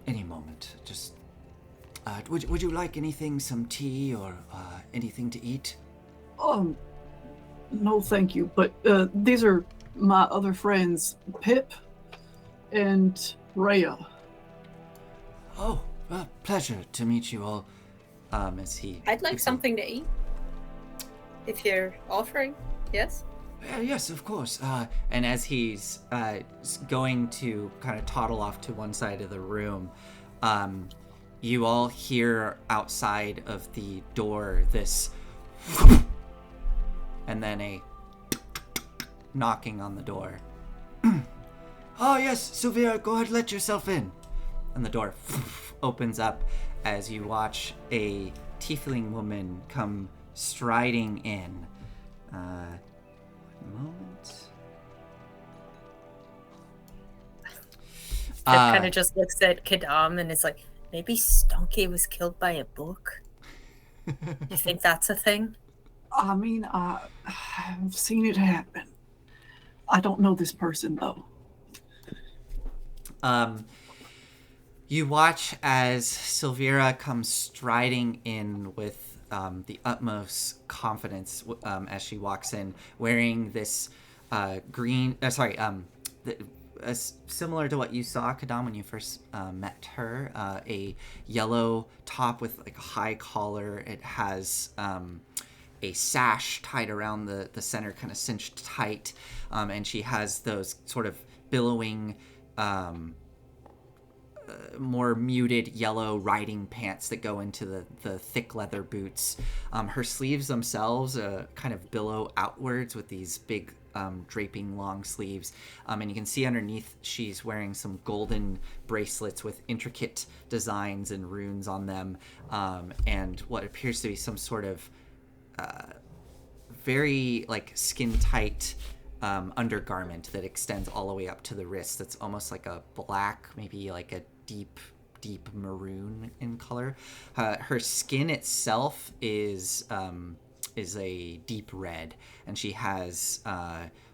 any moment. Just, would you like anything, some tea or anything to eat? No thank you, but these are my other friends, Pip and Rhea. Oh, pleasure to meet you all. As he... I'd like something to eat. If you're offering, yes? Yes, of course. And as he's going to kind of toddle off to one side of the room, you all hear outside of the door this... and then a knocking on the door. Oh, yes, Sylvia, go ahead, let yourself in. And the door opens up as you watch a tiefling woman come striding in. One moment. Pip kind of just looks at Kadam and is like, maybe Stonky was killed by a book? You think that's a thing? I mean, I've seen it happen. I don't know this person, though. You watch as Sylvira comes striding in with the utmost confidence as she walks in, wearing this similar to what you saw, Kadam, when you first met her. A yellow top with like a high collar. It has a sash tied around the center, kind of cinched tight, and she has those sort of billowing, more muted yellow riding pants that go into the thick leather boots. Her sleeves themselves kind of billow outwards with these big draping long sleeves, and you can see underneath she's wearing some golden bracelets with intricate designs and runes on them, and what appears to be some sort of very like skin tight undergarment that extends all the way up to the wrist. That's almost like a black, maybe like a deep maroon in color. Her skin itself is a deep red, and she has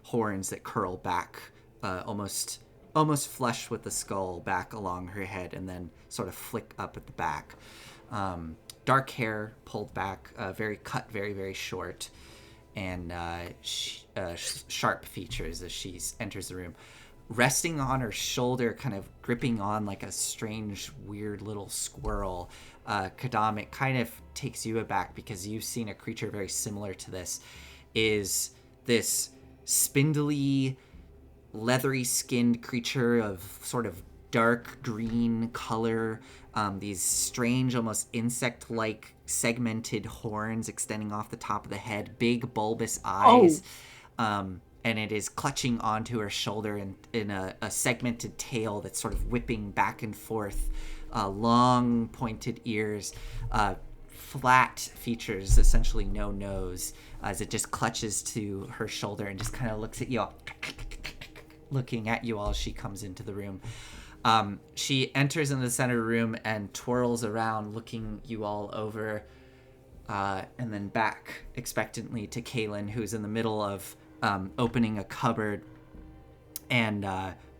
horns that curl back, almost flush with the skull, back along her head, and then sort of flick up at the back. Dark hair pulled back, very cut, very, very short, and sharp features as she enters the room. Resting on her shoulder, kind of gripping on like a strange, weird little squirrel, Kadam, it kind of takes you aback because you've seen a creature very similar to this, is this spindly, leathery skinned creature of sort of dark green color, these strange, almost insect-like segmented horns extending off the top of the head, big bulbous eyes, and it is clutching onto her shoulder in a segmented tail that's sort of whipping back and forth, long pointed ears, flat features, essentially no nose, as it just clutches to her shoulder and just kind of looks at you all, looking at you all as she comes into the room. She enters in the center of the room and twirls around, looking you all over, and then back expectantly to Kaylin, who's in the middle of opening a cupboard and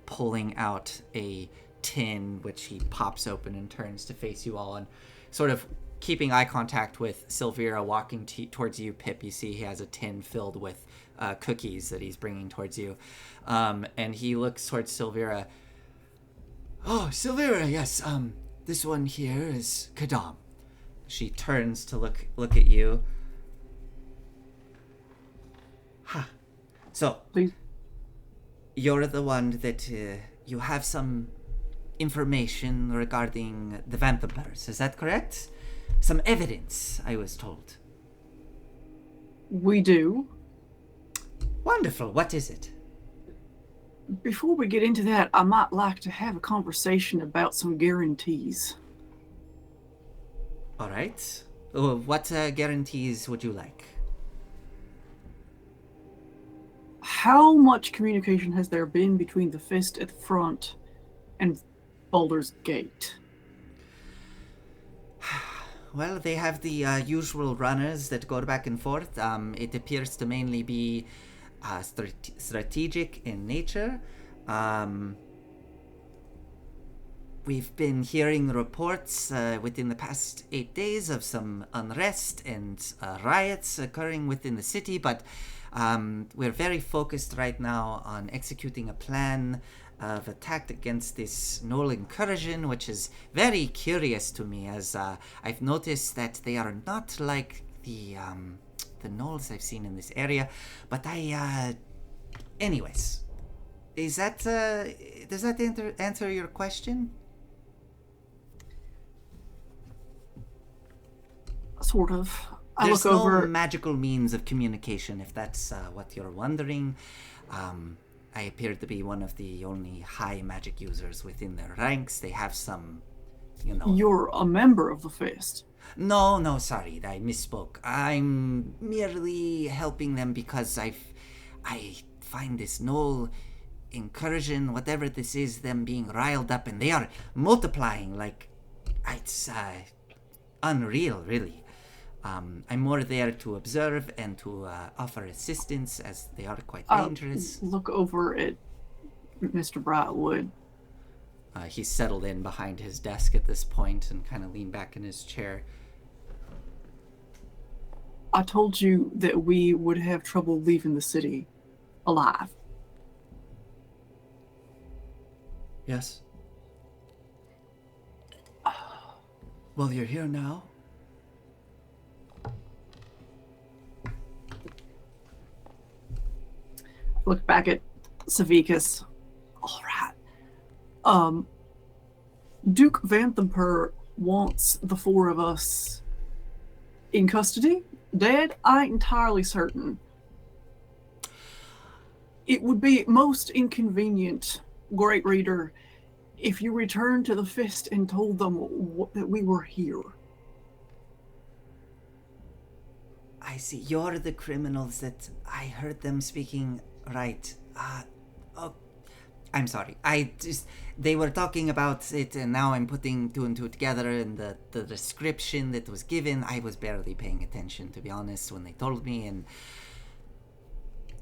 pulling out a tin, which he pops open and turns to face you all, and sort of keeping eye contact with Silvira, walking towards you, Pip. You see he has a tin filled with cookies that he's bringing towards you, and he looks towards Silvira. Oh, Silvira, yes. This one here is Kadam. She turns to look at you. Ha. So, Please. You're the one that you have some information regarding the vampires. Is that correct? Some evidence, I was told. We do. Wonderful. What is it? Before we get into that, I might like to have a conversation about some guarantees. All right. What guarantees would you like? How much communication has there been between the Fist at the front and Baldur's Gate? Well, they have the usual runners that go back and forth. It appears to mainly be strategic in nature. We've been hearing reports within the past 8 days of some unrest and riots occurring within the city, but we're very focused right now on executing a plan of attack against this Gnoll incursion, which is very curious to me, as I've noticed that they are not like the Gnolls I've seen in this area. But anyways, is that does that answer your question? Sort of. There's I look over. no magical means of communication, if that's what you're wondering. I appear to be one of the only high magic users within their ranks. They have some, You're a member of the Fist. No, sorry, I misspoke. I'm merely helping them because I find this Gnoll incursion, whatever this is, them being riled up, and they are multiplying like it's unreal, really. I'm more there to observe and to offer assistance, as they are quite dangerous. Look over at Mr. Brightwood. He's settled in behind his desk at this point and kind of leaned back in his chair. I told you that we would have trouble leaving the city alive. Yes. Well, you're here now. Look back at Savikas. All right. Duke Vanthampur wants the four of us in custody. Dead? I ain't entirely certain. It would be most inconvenient, Great Reader, if you returned to the Fist and told them that we were here. I see. You're the criminals that I heard them speaking. Right. Oh, I'm sorry. They were talking about it, and now I'm putting two and two together, and the description that was given, I was barely paying attention, to be honest, when they told me, and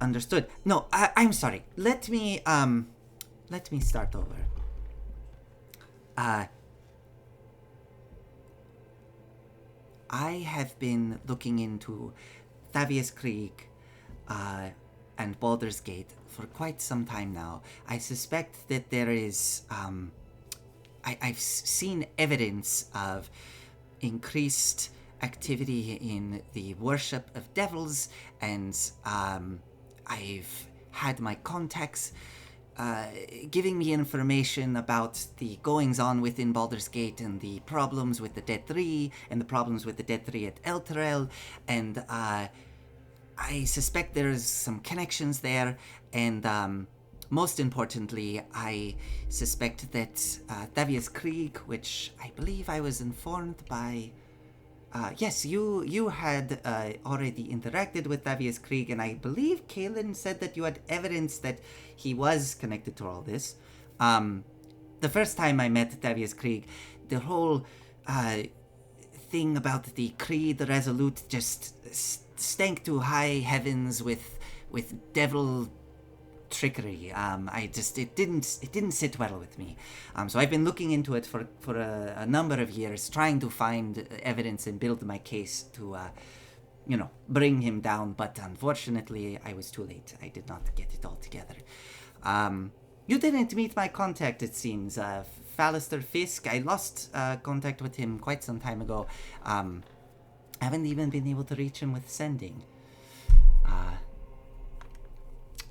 understood. No, I'm sorry. Let me start over. I have been looking into Thavius Creek, and Baldur's Gate for quite some time now. I suspect that there is, I've seen evidence of increased activity in the worship of devils, and I've had my contacts giving me information about the goings-on within Baldur's Gate and the problems with the Dead Three and the problems with the Dead Three at Elturel, and I suspect there's some connections there, and most importantly, I suspect that Thavius Krieg, which I believe I was informed by... yes, you had already interacted with Thavius Krieg, and I believe Kaelin said that you had evidence that he was connected to all this. The first time I met Thavius Krieg, the whole thing about the Creed Resolute just stank to high heavens with devil trickery. It didn't sit well with me. So I've been looking into it for a number of years, trying to find evidence and build my case to, bring him down. But unfortunately, I was too late. I did not get it all together. You didn't meet my contact, it seems. Fallister Fisk. I lost contact with him quite some time ago. Haven't even been able to reach him with sending.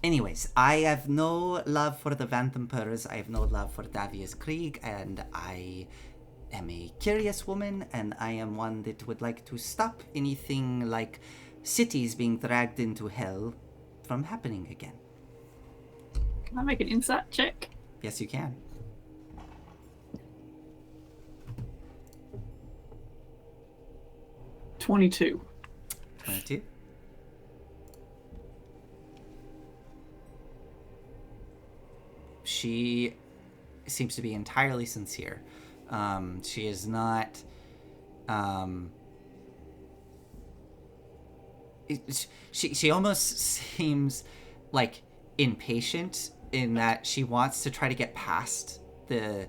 Anyways, I have no love for the Vanthampurs, I have no love for Thavius Krieg, and I am a curious woman, and I am one that would like to stop anything like cities being dragged into hell from happening again. Can I make an insight check? Yes, you can. $22. 22. She seems to be entirely sincere. She is not... She almost seems like impatient in that she wants to try to get past the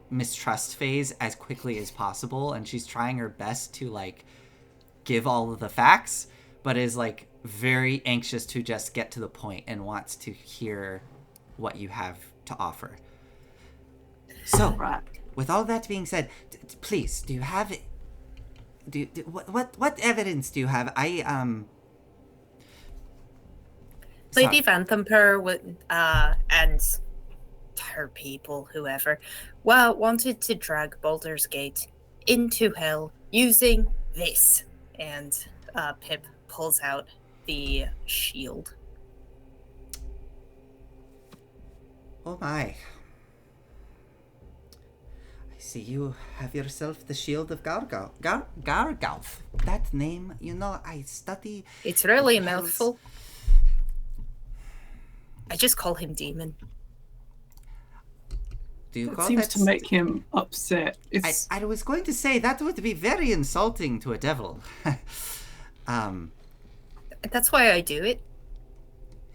mistrust phase as quickly as possible, and she's trying her best to give all of the facts, but is very anxious to just get to the point and wants to hear what you have to offer. So, Right. with all that being said, please, do you have what evidence do you have? Lady Vanthampur and her people, whoever, wanted to drag Baldur's Gate into hell using this. And Pip pulls out the shield. Oh my. I see you have yourself the Shield of Gargauth. Gargauth. That name, I study... It's really a mouthful. I just call him Demon. Do you It call seems that... to make him upset. It's I was going to say, that would be very insulting to a devil. That's why I do it.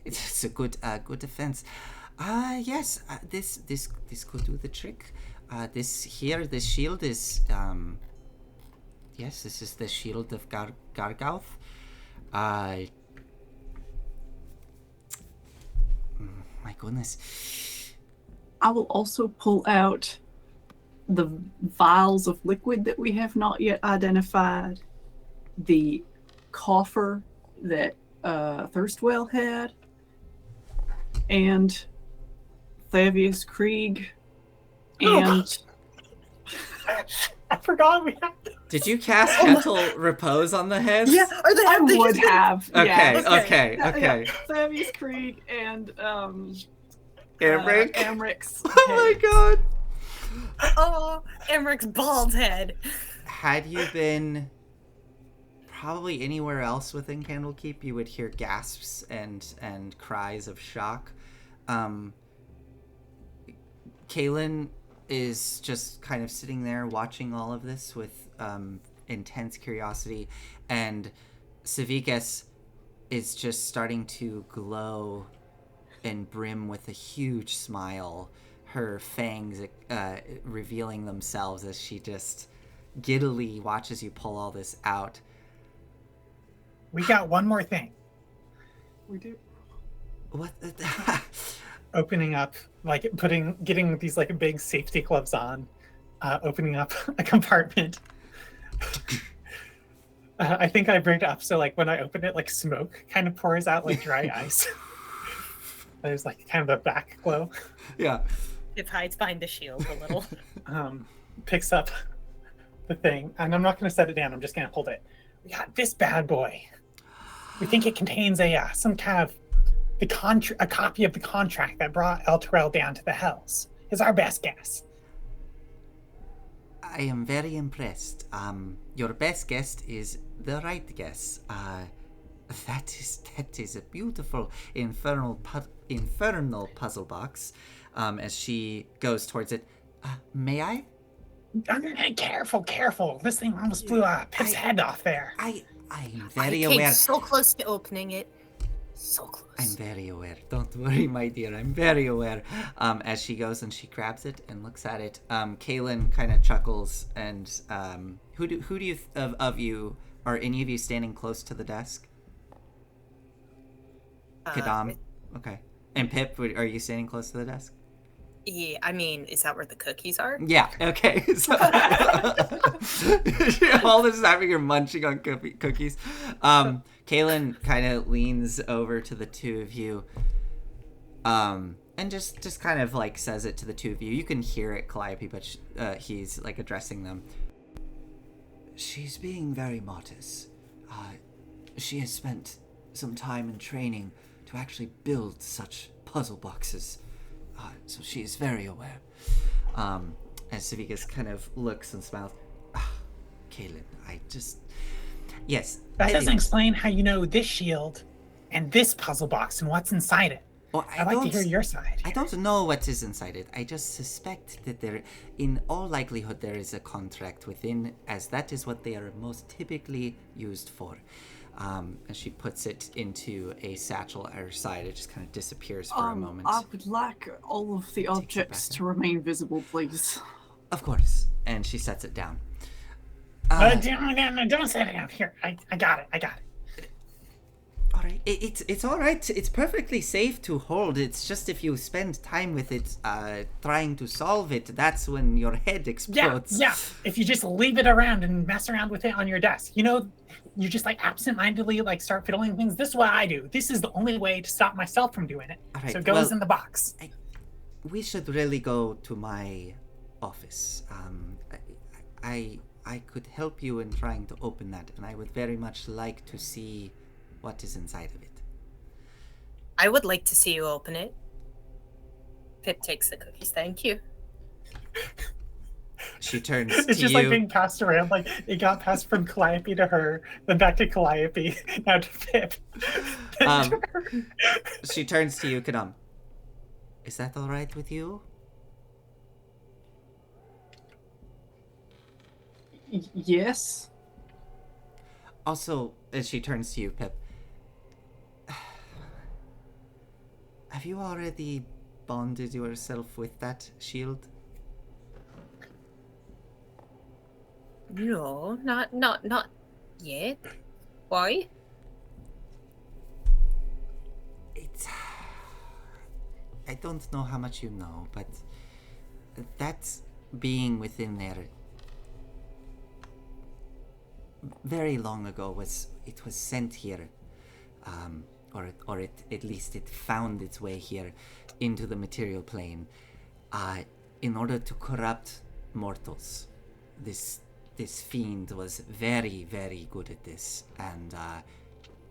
It's a good defense. Yes, this could do the trick. This shield is, yes, this is the Shield of Gargauth. My goodness. I will also pull out the vials of liquid that we have not yet identified, the coffer that Thirstwell had, and Thavius Krieg, and I forgot we had. Did you cast Gentle Repose on the heads? Yeah, or they I have they would just- have. Okay, yes. okay, Yeah, okay. yeah. Thavius Krieg and Amric? Amric's Oh my head. god. Oh, Emmeric's bald head. Had you been probably anywhere else within Candlekeep, you would hear gasps and cries of shock. Kaylin is just kind of sitting there watching all of this with intense curiosity, and Savikas is just starting to glow and brim with a huge smile, her fangs revealing themselves as she just giddily watches you pull all this out. We got one more thing. We do. What? Opening up, like getting these like big safety gloves on, opening up a compartment. I think I bring it up so like when I open it, like smoke kind of pours out like dry ice. There's like kind of a back glow. Yeah. It hides behind the shield a little. Picks up the thing, and I'm not going to set it down. I'm just going to hold it. We got this bad boy. We think it contains some kind of a copy of the contract that brought El Terrell down to the Hells. Is our best guess. I am very impressed. Your best guess is the right guess. That is a beautiful infernal puzzle box. As she goes towards it, may I? Careful! This thing almost blew Pip's head off there. I'm I very came aware. so close to opening it. So close. I'm very aware. Don't worry, my dear. I'm very aware. As she goes and she grabs it and looks at it, Kaylin kind of chuckles. And who do you of you are any of you standing close to the desk? Kadam. Okay. And Pip, are you standing close to the desk? Yeah, I mean, is that where the cookies are? Yeah. Okay. So all this is happening, you're munching on cookies. Kaylin kind of leans over to the two of you, and just kind of like says it to the two of you. You can hear it, Calliope, but he's like addressing them. She's being very modest. She has spent some time in training to actually build such puzzle boxes. So she is very aware. As Savikas kind of looks and smiles. Kaylin, yes. That doesn't explain how you know this shield and this puzzle box and what's inside it. Well, I'd like to hear your side. I don't know what is inside it. I just suspect that there, in all likelihood, there is a contract within, as that is what they are most typically used for. And she puts it into a satchel at her side. It just kind of disappears for a moment. I would like all of the objects to remain visible, please. Of course. And she sets it down. Don't set it down here. I got it. All right. It's all right. It's perfectly safe to hold. It's just if you spend time with it trying to solve it, that's when your head explodes. Yeah. If you just leave it around and mess around with it on your desk, you just like absentmindedly like start fiddling things. This is what I do. This is the only way to stop myself from doing it. All right, So it goes in the box. We should really go to my office. I could help you in trying to open that, and I would very much like to see what is inside of it. I would like to see you open it. Pip takes the cookies. Thank you. She turns It's to just you. like being passed around. Like it got passed from Calliope to her, then back to Calliope, now to Pip. then to her. She turns to you, Kadam. Is that all right with you? Yes. Also, as she turns to you, Pip, have you already bonded yourself with that shield? No, not yet. Why? I don't know how much you know, but that being within there very long ago was sent here, or at least it found its way here into the material plane, in order to corrupt mortals. This fiend was very, very good at this, and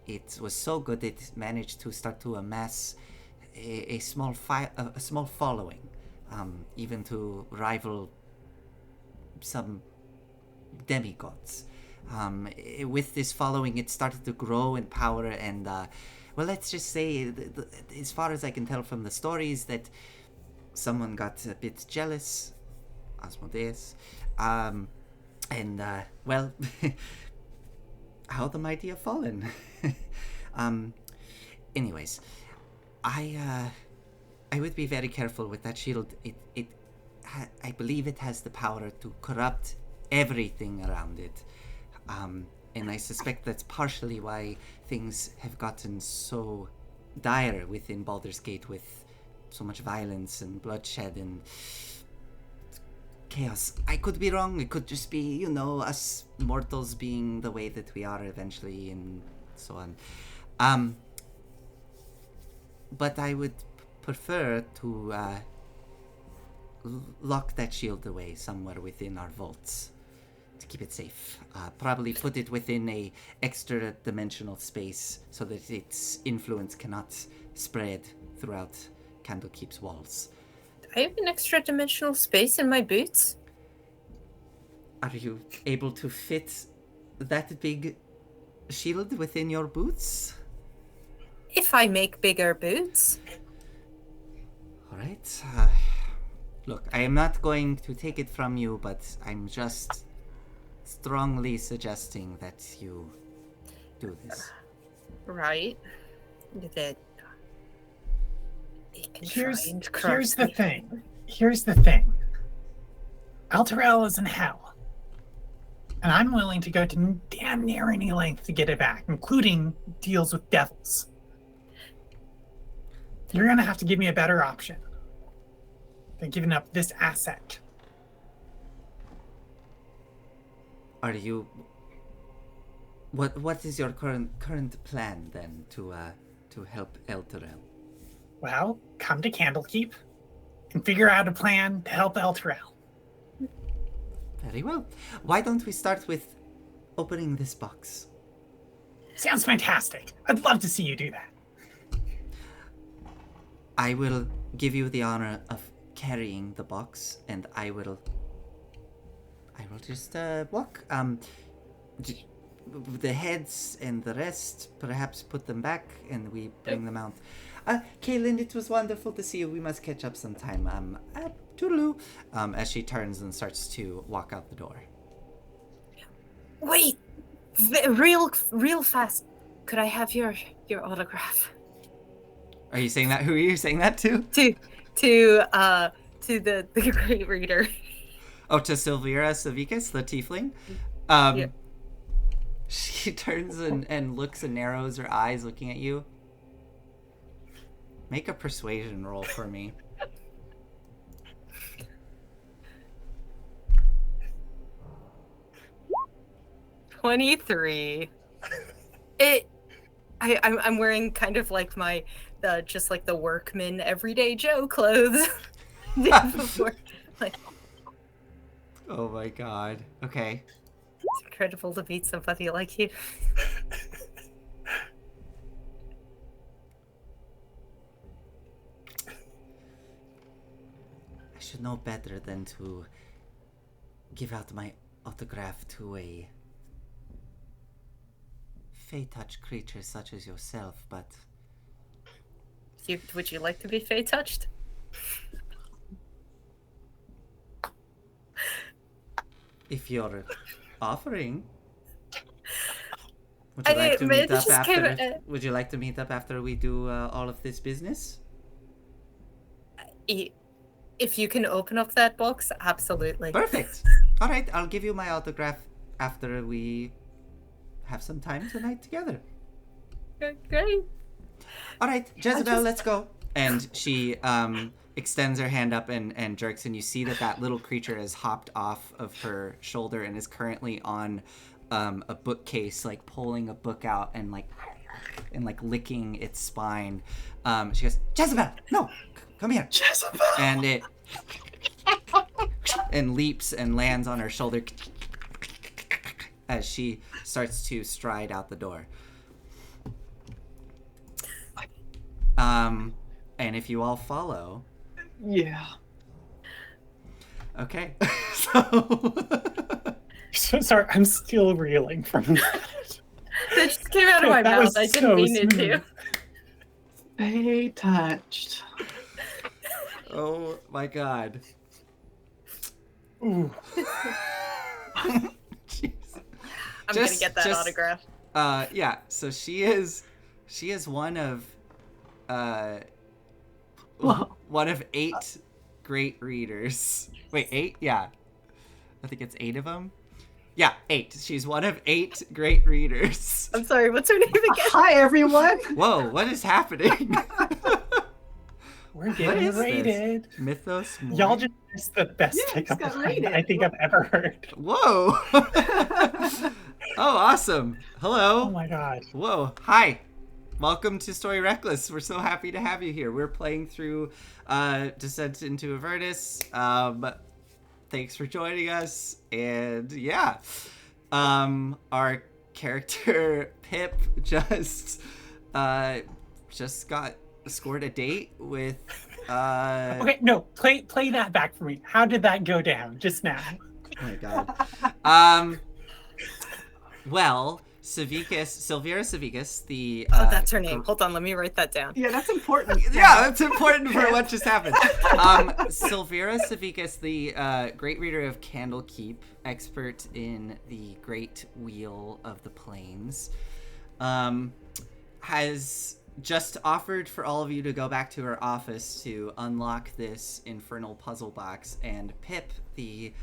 it was so good it managed to start to amass a small following, even to rival some demigods. With this following, it started to grow in power, and well, let's just say, as far as I can tell from the stories, that someone got a bit jealous, Asmodeus, and well, how the mighty have fallen. Anyways, I would be very careful with that shield. I believe it has the power to corrupt everything around it. And I suspect that's partially why things have gotten so dire within Baldur's Gate, with so much violence and bloodshed and chaos. I could be wrong. It could just be, us mortals being the way that we are eventually, and so on. But I would prefer to lock that shield away somewhere within our vaults to keep it safe. Probably put it within a extra dimensional space so that its influence cannot spread throughout Candlekeep's walls. I have an extra dimensional space in my boots. Are you able to fit that big shield within your boots? If I make bigger boots. All right. Look, I am not going to take it from you, but I'm just strongly suggesting that you do this. Right. That it can Here's try and crush here's the me. thing. Here's the thing. Elturel is in hell. And I'm willing to go to damn near any length to get it back, including deals with devils. You're gonna have to give me a better option than giving up this asset. Are you? What is your current plan then to help Elturel? Well, come to Candlekeep and figure out a plan to help Elturel. Very well. Why don't we start with opening this box? Sounds fantastic. I'd love to see you do that. I will give you the honor of carrying the box, and I will just walk. The heads and the rest, perhaps put them back, and we bring them out. Kaylin, it was wonderful to see you. We must catch up sometime. Toodaloo. As she turns and starts to walk out the door. Wait, real fast. Could I have your autograph? Are you saying that? Who are you saying that to? To the great reader. Oh, to Silvira Savikas, the tiefling? Yeah. She turns and looks and narrows her eyes looking at you. Make a persuasion roll for me. $23. I'm wearing kind of like my just like the workman everyday Joe clothes. Before, like, Oh my god. Okay. it's incredible to meet somebody like you. I should know better than to give out my autograph to a Fey-touch creature such as yourself, but Would you like to be Fey touched? if you're offering, would you like to meet up after? Would you like to meet up after we do all of this business? If you can open up that box, absolutely. Perfect. All right, I'll give you my autograph after we have some time tonight together. Great. All right, Jezebel, let's go. And she extends her hand up and jerks, and you see that little creature has hopped off of her shoulder and is currently on a bookcase, like pulling a book out and licking its spine. She goes, Jezebel, no, come here. Jezebel! And it and leaps and lands on her shoulder as she starts to stride out the door. And if you all follow. Yeah. Okay. So sorry, I'm still reeling from that. That just came out of my That mouth. was I didn't so mean it smooth. to. They touched. Oh my god. Ooh. Jeez. I'm gonna get that autograph. Yeah, so she is one of Whoa. one of 8 great readers. Wait, 8? Yeah. I think it's 8 of them. Yeah, 8. She's one of 8 great readers. I'm sorry, what's her name again? Hi, everyone. Whoa, what is happening? We're What getting is this? rated. Mythos Morning? Y'all just missed the best Yeah, it's pickup got line rated. I think I've ever heard. Whoa. Oh, awesome. Hello. Oh my god. Whoa. Hi. Welcome to Story Reckless. We're so happy to have you here. We're playing through Descent into Avernus. Thanks for joining us. And yeah. Our character Pip just got scored a date with Okay, no, play that back for me. How did that go down just now? Oh my god. Well, Silvira Savicus, the Oh, that's her name. Hold on, let me write that down. Yeah, that's important. Yeah, that's important for what just happened. Silvira Savicus, the great reader of Candlekeep, expert in the Great Wheel of the Plains, has just offered for all of you to go back to her office to unlock this infernal puzzle box, and Pip, the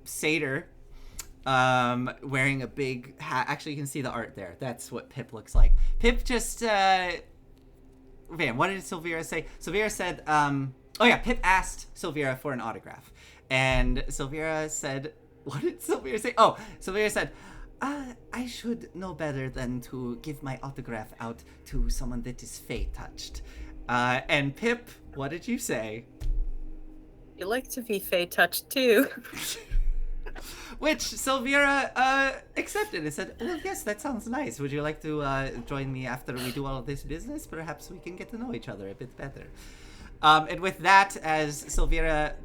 satyr, wearing a big hat. Actually, you can see the art there. That's what Pip looks like. Pip just man, what did Silvira say? Silvira said Pip asked Silvira for an autograph, and Silvira said, what did Silvira say? Oh, Silvira said, I should know better than to give my autograph out to someone that is fate touched. And Pip, what did you say? You like to be fey touched too. Which Silvira accepted and said, well, yes, that sounds nice. Would you like to join me after we do all of this business? Perhaps we can get to know each other a bit better. And with that, as Silvira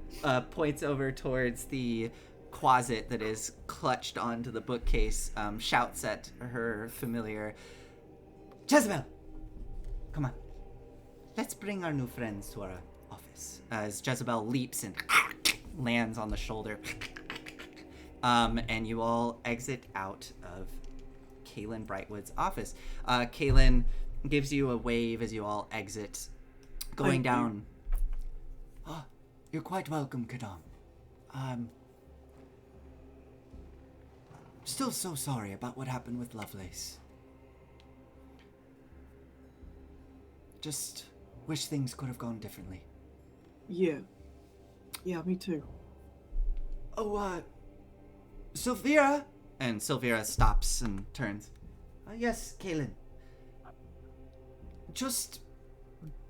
points over towards the closet that is clutched onto the bookcase, shouts at her familiar, Jezebel, come on. Let's bring our new friends to our office. As Jezebel leaps and lands on the shoulder. And you all exit out of Kaylin Brightwood's office. Kaylin gives you a wave as you all exit, going down. Oh, you're quite welcome, Kadam. Still so sorry about what happened with Lovelace. Just wish things could have gone differently. Yeah. Yeah, me too. Oh, Silvira? And Silvira stops and turns. Yes, Kaylin. Just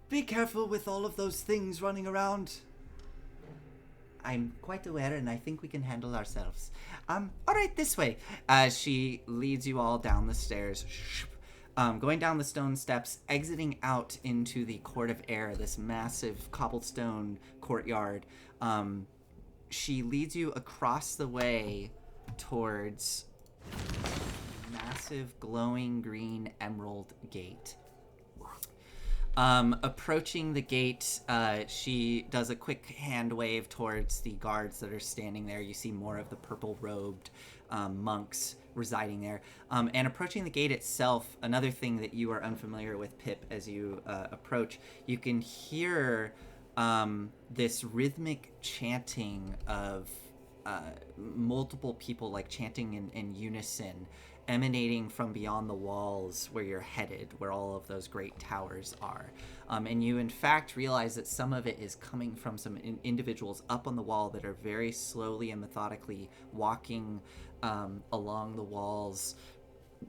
be careful with all of those things running around. I'm quite aware, and I think we can handle ourselves. All right, this way. She leads you all down the stairs, going down the stone steps, exiting out into the Court of Air, this massive cobblestone courtyard. She leads you across the way towards a massive glowing green emerald gate. Approaching the gate, she does a quick hand wave towards the guards that are standing there. You see more of the purple-robed monks residing there. And approaching the gate itself, another thing that you are unfamiliar with, Pip, as you approach, you can hear this rhythmic chanting of multiple people like chanting in unison, emanating from beyond the walls where you're headed, where all of those great towers are. And you in fact realize that some of it is coming from some individuals up on the wall that are very slowly and methodically walking along the walls,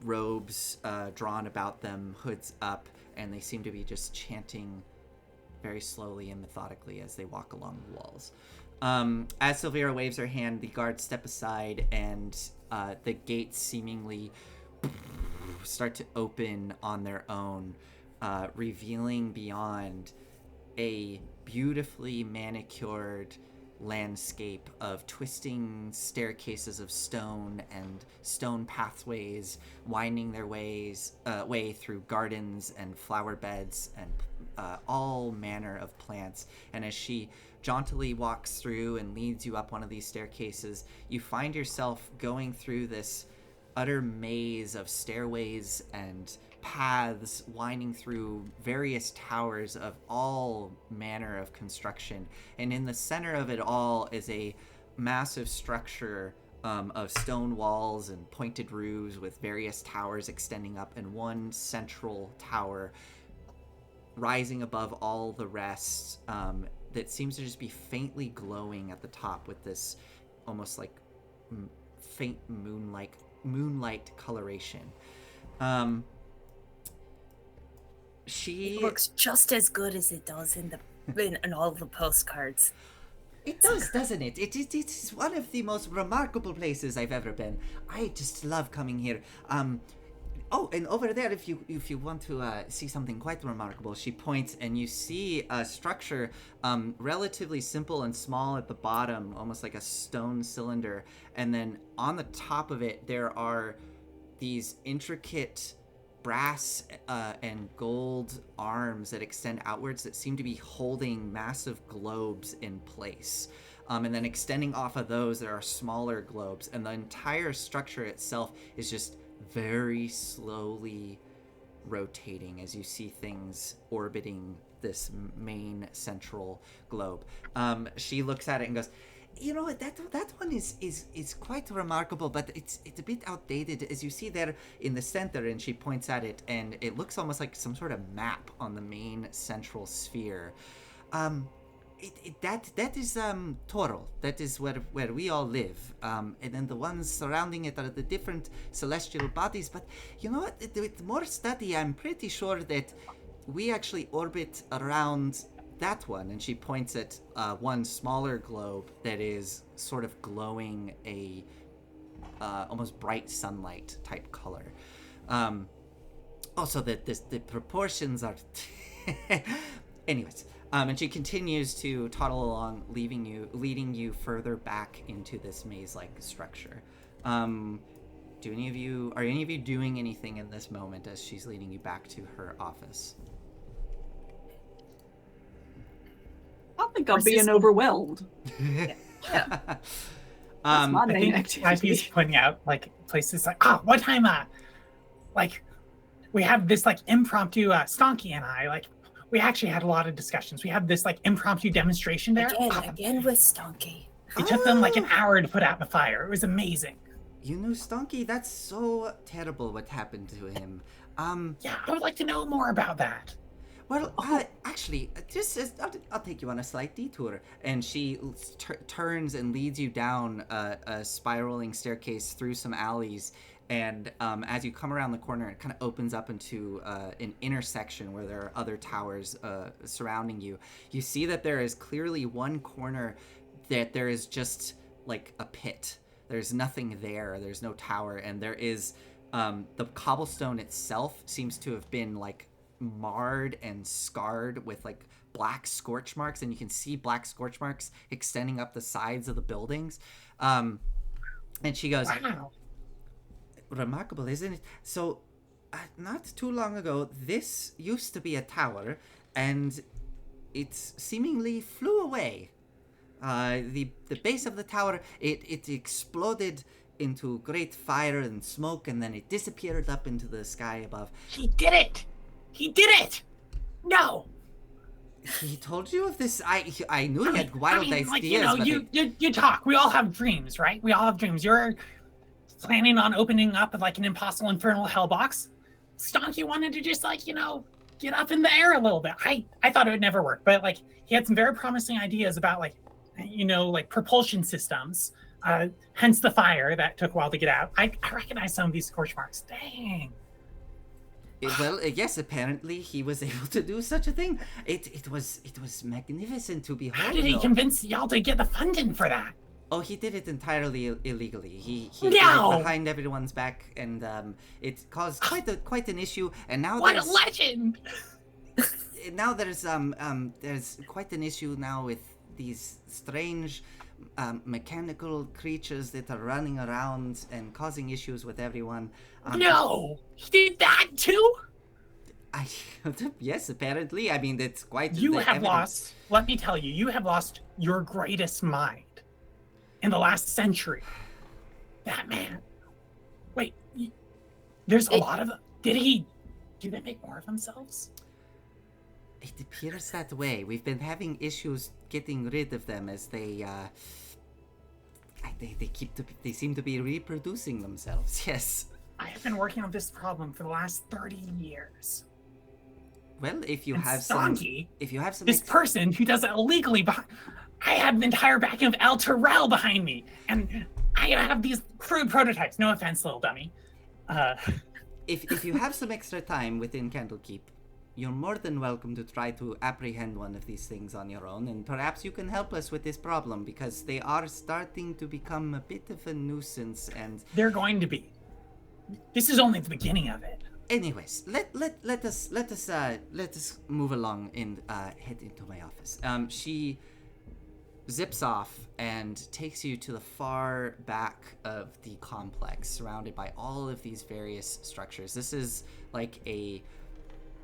robes drawn about them, hoods up, and they seem to be just chanting very slowly and methodically as they walk along the walls. As Silvera waves her hand, the guards step aside, and the gates seemingly start to open on their own, revealing beyond a beautifully manicured landscape of twisting staircases of stone and stone pathways winding their way through gardens and flower beds and all manner of plants. And as she jauntily walks through and leads you up one of these staircases, you find yourself going through this utter maze of stairways and paths winding through various towers of all manner of construction. And in the center of it all is a massive structure of stone walls and pointed roofs with various towers extending up, and one central tower rising above all the rest that seems to just be faintly glowing at the top with this almost like faint moonlight coloration. It looks just as good as it does in all the postcards. It does, doesn't it? It is one of the most remarkable places I've ever been. I just love coming here. Oh, and over there, if you want to see something quite remarkable, she points, and you see a structure, relatively simple and small at the bottom, almost like a stone cylinder, and then on the top of it there are these intricate brass and gold arms that extend outwards that seem to be holding massive globes in place. And then extending off of those, there are smaller globes, and the entire structure itself is just very slowly rotating as you see things orbiting this main central globe. She looks at it and goes, you know, that one is quite remarkable, but it's a bit outdated. As you see there in the center, and she points at it, and it looks almost like some sort of map on the main central sphere. That is Toro. That is where we all live. And then the ones surrounding it are the different celestial bodies. But you know what? With more study, I'm pretty sure that we actually orbit around that one. And she points at one smaller globe that is sort of glowing a almost bright sunlight type color. Also, that the proportions are. Anyways. And she continues to toddle along, leading you further back into this maze-like structure. Are any of you doing anything in this moment as she's leading you back to her office? I think I'm being overwhelmed. Yeah. That's my main activity. He's pointing out like places like, one time, like we have this like impromptu Stonky and I like. We actually had a lot of discussions. We had this like impromptu demonstration there. Again with Stonky. It took them like an hour to put out the fire. It was amazing. You know, Stonky, that's so terrible what happened to him. Yeah, I would like to know more about that. Well, actually, I'll take you on a slight detour. And she turns and leads you down a spiraling staircase through some alleys. And as you come around the corner, it kind of opens up into an intersection where there are other towers surrounding you. You see that there is clearly one corner that there is just like a pit. There's nothing there. There's no tower. And there is the cobblestone itself seems to have been like marred and scarred with like black scorch marks. And you can see black scorch marks extending up the sides of the buildings. And she goes... Wow. Remarkable, isn't it? So, not too long ago, this used to be a tower, and it seemingly flew away. The base of the tower, it exploded into great fire and smoke, and then it disappeared up into the sky above. He did it! He did it! No! He told you of this? I knew he had wild ideas, like, you know, but you talk. We all have dreams, right? We all have dreams. You're planning on opening up like an impossible infernal hell box. Stonky wanted to just like, you know, get up in the air a little bit. I thought it would never work, but like he had some very promising ideas about like, you know, like propulsion systems. Hence the fire that took a while to get out. I recognize some of these scorch marks. Dang. Well, yes, apparently he was able to do such a thing. It was magnificent to behold. How did he convince y'all to get the funding for that? Oh, he did it entirely illegally. He No! did it behind everyone's back, and it caused quite an issue. And now what a legend! Now there's quite an issue now with these strange mechanical creatures that are running around and causing issues with everyone. No, he did that too. Yes, apparently. I mean, that's quite. You have lost. Let me tell you, you have lost your greatest mind in the last century. That man. Wait, there's a lot of them. Do they make more of themselves? It appears that way. We've been having issues getting rid of them as they seem to be reproducing themselves. Yes. I have been working on this problem for the last 30 years. Well, if you and have Stonky, some this person who does it illegally, I have the entire backing of El Terrell behind me, and I have these crude prototypes. No offense, little dummy. If you have some extra time within Candlekeep, you're more than welcome to try to apprehend one of these things on your own, and perhaps you can help us with this problem, because they are starting to become a bit of a nuisance, and they're going to be. This is only the beginning of it. Anyways, let us move along and head into my office. She zips off and takes you to the far back of the complex, surrounded by all of these various structures. This is like a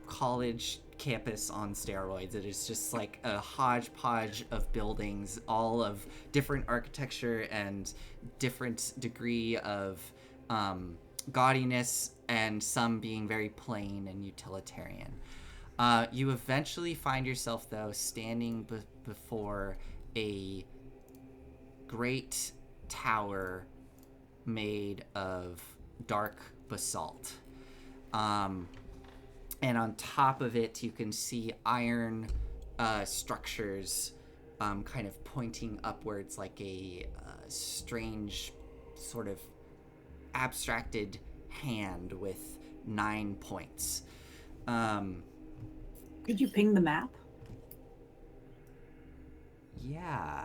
college campus on steroids. It is just like a hodgepodge of buildings, all of different architecture and different degree of gaudiness, and some being very plain and utilitarian. You eventually find yourself, though, standing before a great tower made of dark basalt. And on top of it, you can see iron structures kind of pointing upwards like a strange sort of abstracted hand with 9 points. Could you ping the map? Yeah.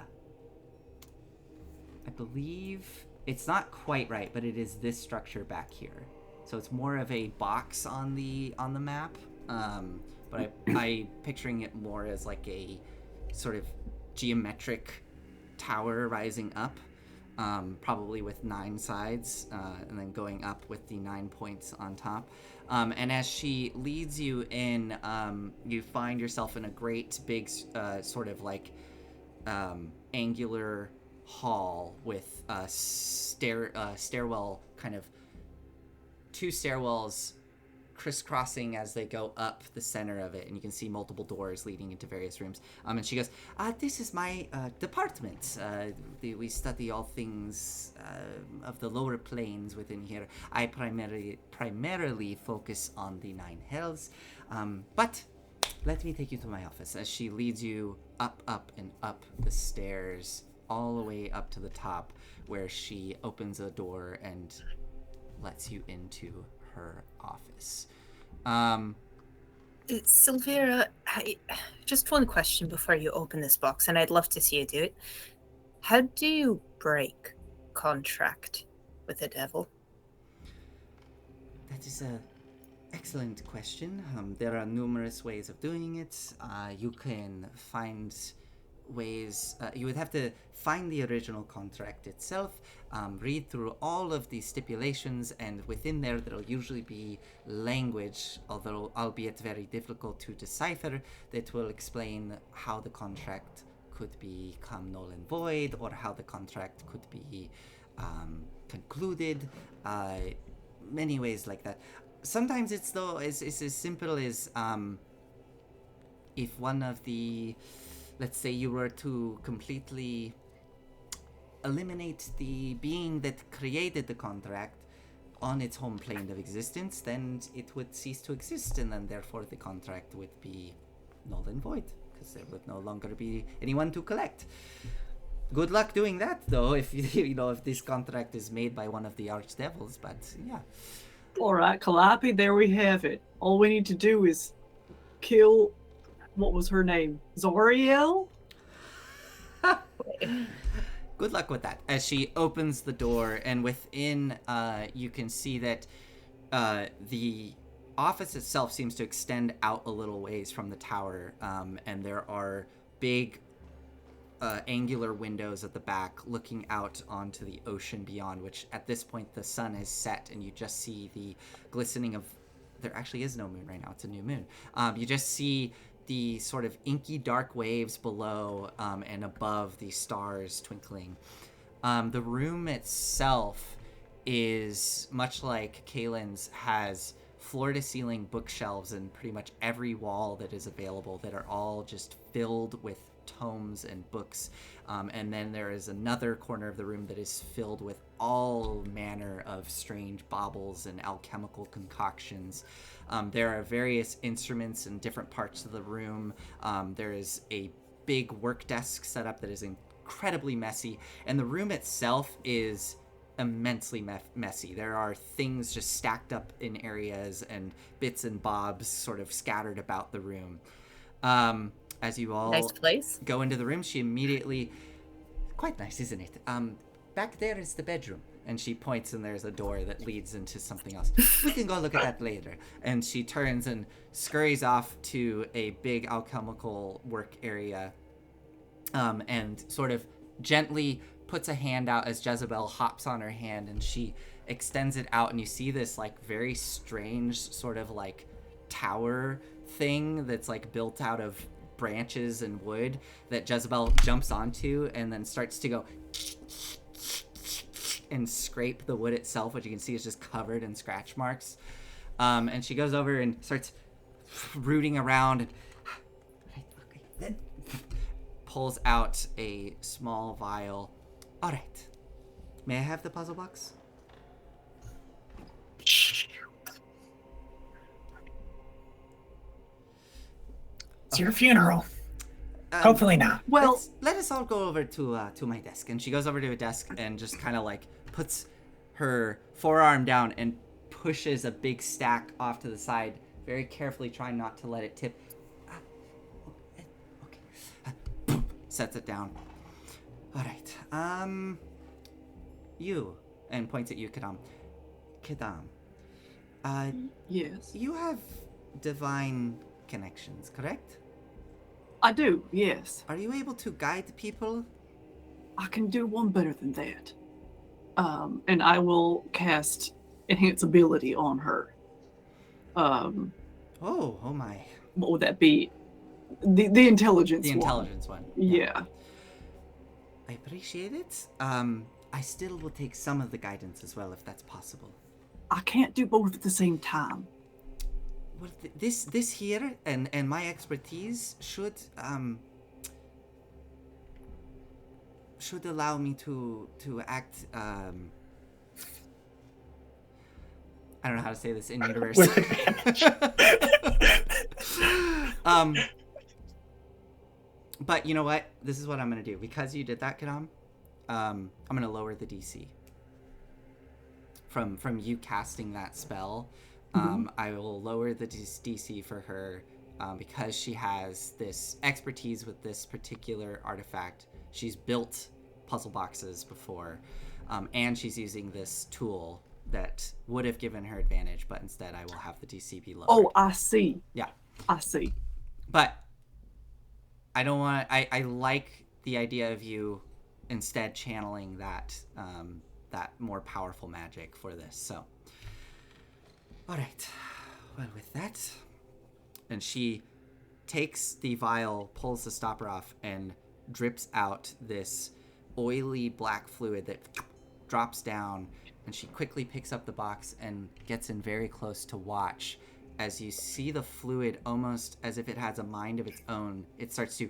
I believe it's not quite right, but it is this structure back here. So it's more of a box on the map. But I picturing it more as like a sort of geometric tower rising up. Probably with 9 sides, and then going up with the 9 points on top. And as she leads you in, you find yourself in a great big sort of like angular hall with stairwell, kind of 2 stairwells crisscrossing as they go up the center of it, and you can see multiple doors leading into various rooms. And she goes, this is my department. We study all things of the lower planes within here. I primarily focus on the 9 hells. But let me take you to my office, as she leads you up and up the stairs, all the way up to the top, where she opens a door and lets you into her office. Silvera, just one question before you open this box, and I'd love to see you do it. How do you break contract with the devil? That is a excellent question. There are numerous ways of doing it. You can find ways. You would have to find the original contract itself, read through all of the stipulations, and within there'll usually be language, although albeit very difficult to decipher, that will explain how the contract could become null and void, or how the contract could be concluded. Many ways like that. Sometimes it's as simple as if one of the, let's say you were to completely eliminate the being that created the contract on its home plane of existence, then it would cease to exist, and then therefore the contract would be null and void, because there would no longer be anyone to collect. Good luck doing that, though, if if this contract is made by one of the archdevils, but yeah. All right, Calliope, there we have it. All we need to do is kill, what was her name? Zoriel? Good luck with that. As she opens the door, and within, you can see that the office itself seems to extend out a little ways from the tower, and there are big angular windows at the back looking out onto the ocean beyond, which at this point the sun has set, and you just see the glistening of... There actually is no moon right now. It's a new moon. You just see the sort of inky dark waves below and above the stars twinkling. The room itself is much like Kalen's, has floor-to-ceiling bookshelves in pretty much every wall that is available that are all just filled with tomes and books. And then there is another corner of the room that is filled with all manner of strange baubles and alchemical concoctions. There are various instruments in different parts of the room. There is a big work desk set up that is incredibly messy, and the room itself is immensely messy. There are things just stacked up in areas and bits and bobs sort of scattered about the room. As you all Nice place. go into the room, she immediately... Quite nice, isn't it? Back there is the bedroom. And she points, and there's a door that leads into something else. We can go look at that later. And she turns and scurries off to a big alchemical work area, and sort of gently puts a hand out as Jezebel hops on her hand, and she extends it out, and you see this like very strange sort of like tower thing that's like built out of branches and wood that Jezebel jumps onto and then starts to go and scrape the wood itself, which you can see is just covered in scratch marks. And she goes over and starts rooting around and then pulls out a small vial. All right. May I have the puzzle box? It's your funeral. Hopefully not. Well, let us all go over to my desk. And she goes over to a desk and just kind of like puts her forearm down and pushes a big stack off to the side, very carefully trying not to let it tip. Okay. Sets it down. All right. You, and points at you, Kadam. Kadam. yes. You have divine connections, correct? I do, yes. Are you able to guide people? I can do one better than that. And I will cast Enhance Ability on her. Oh my. What would that be? The intelligence The one. intelligence one. Yeah. I appreciate it. I still will take some of the guidance as well, if that's possible. I can't do both at the same time. Well, this here and my expertise should allow me to act. I don't know how to say this in universe. With advantage. But you know what? This is what I'm gonna do. Because you did that, Kadam, I'm gonna lower the DC. From you casting that spell, I will lower the DC for her because she has this expertise with this particular artifact. She's built puzzle boxes before, and she's using this tool that would have given her advantage, but instead I will have the DC be lowered. Oh, I see. Yeah. I see. But I don't want. I like the idea of you instead channeling that that more powerful magic for this. So, all right. Well, with that, and she takes the vial, pulls the stopper off, and drips out this oily black fluid that drops down. And she quickly picks up the box and gets in very close to watch as you see the fluid almost as if it has a mind of its own. It starts to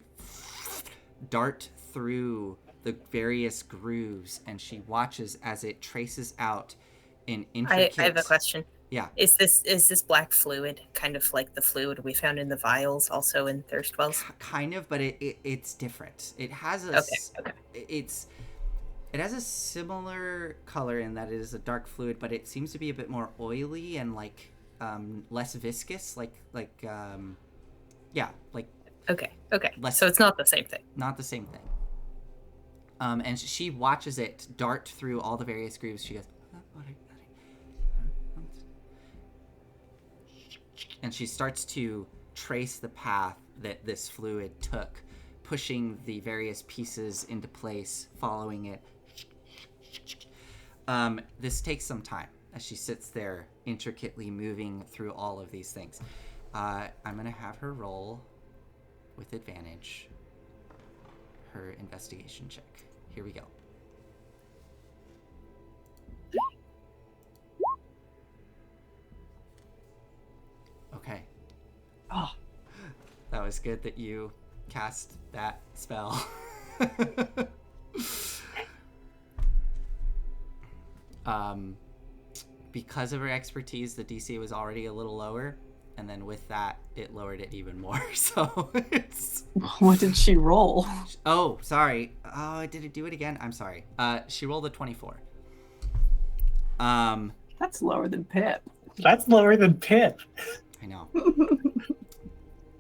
dart through the various grooves, and she watches as it traces out in intricate... I have a question. Yeah. Is this black fluid kind of like the fluid we found in the vials also in Thirst Wells? Kind of, but it's different. It has a... Okay. It has a similar color in that it is a dark fluid, but it seems to be a bit more oily and like less viscous, like Okay. Less- So it's not the same thing. not the same thing. And she watches it dart through all the various grooves. She goes, and she starts to trace the path that this fluid took, pushing the various pieces into place, following it. This takes some time as she sits there intricately moving through all of these things. I'm going to have her roll with advantage her investigation check. Here we go. Okay. Oh, That was good that you cast that spell. Because of her expertise, the DC was already a little lower, and then with that, it lowered it even more. So it's... what did she roll? Oh, sorry. Oh, did it do it again? I'm sorry. She rolled a 24. That's lower than Pip. That's lower than Pip. I know.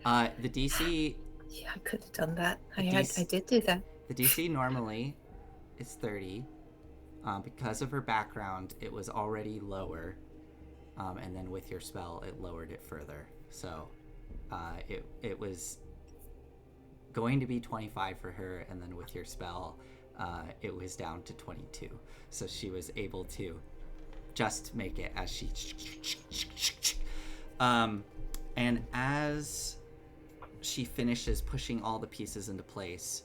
The DC... Yeah, I could have done that. I DC did do that. The DC normally is 30. Because of her background, it was already lower. And then with your spell, it lowered it further. So it was going to be 25 for her, and then with your spell, it was down to 22. So she was able to just make it as she... and as she finishes pushing all the pieces into place,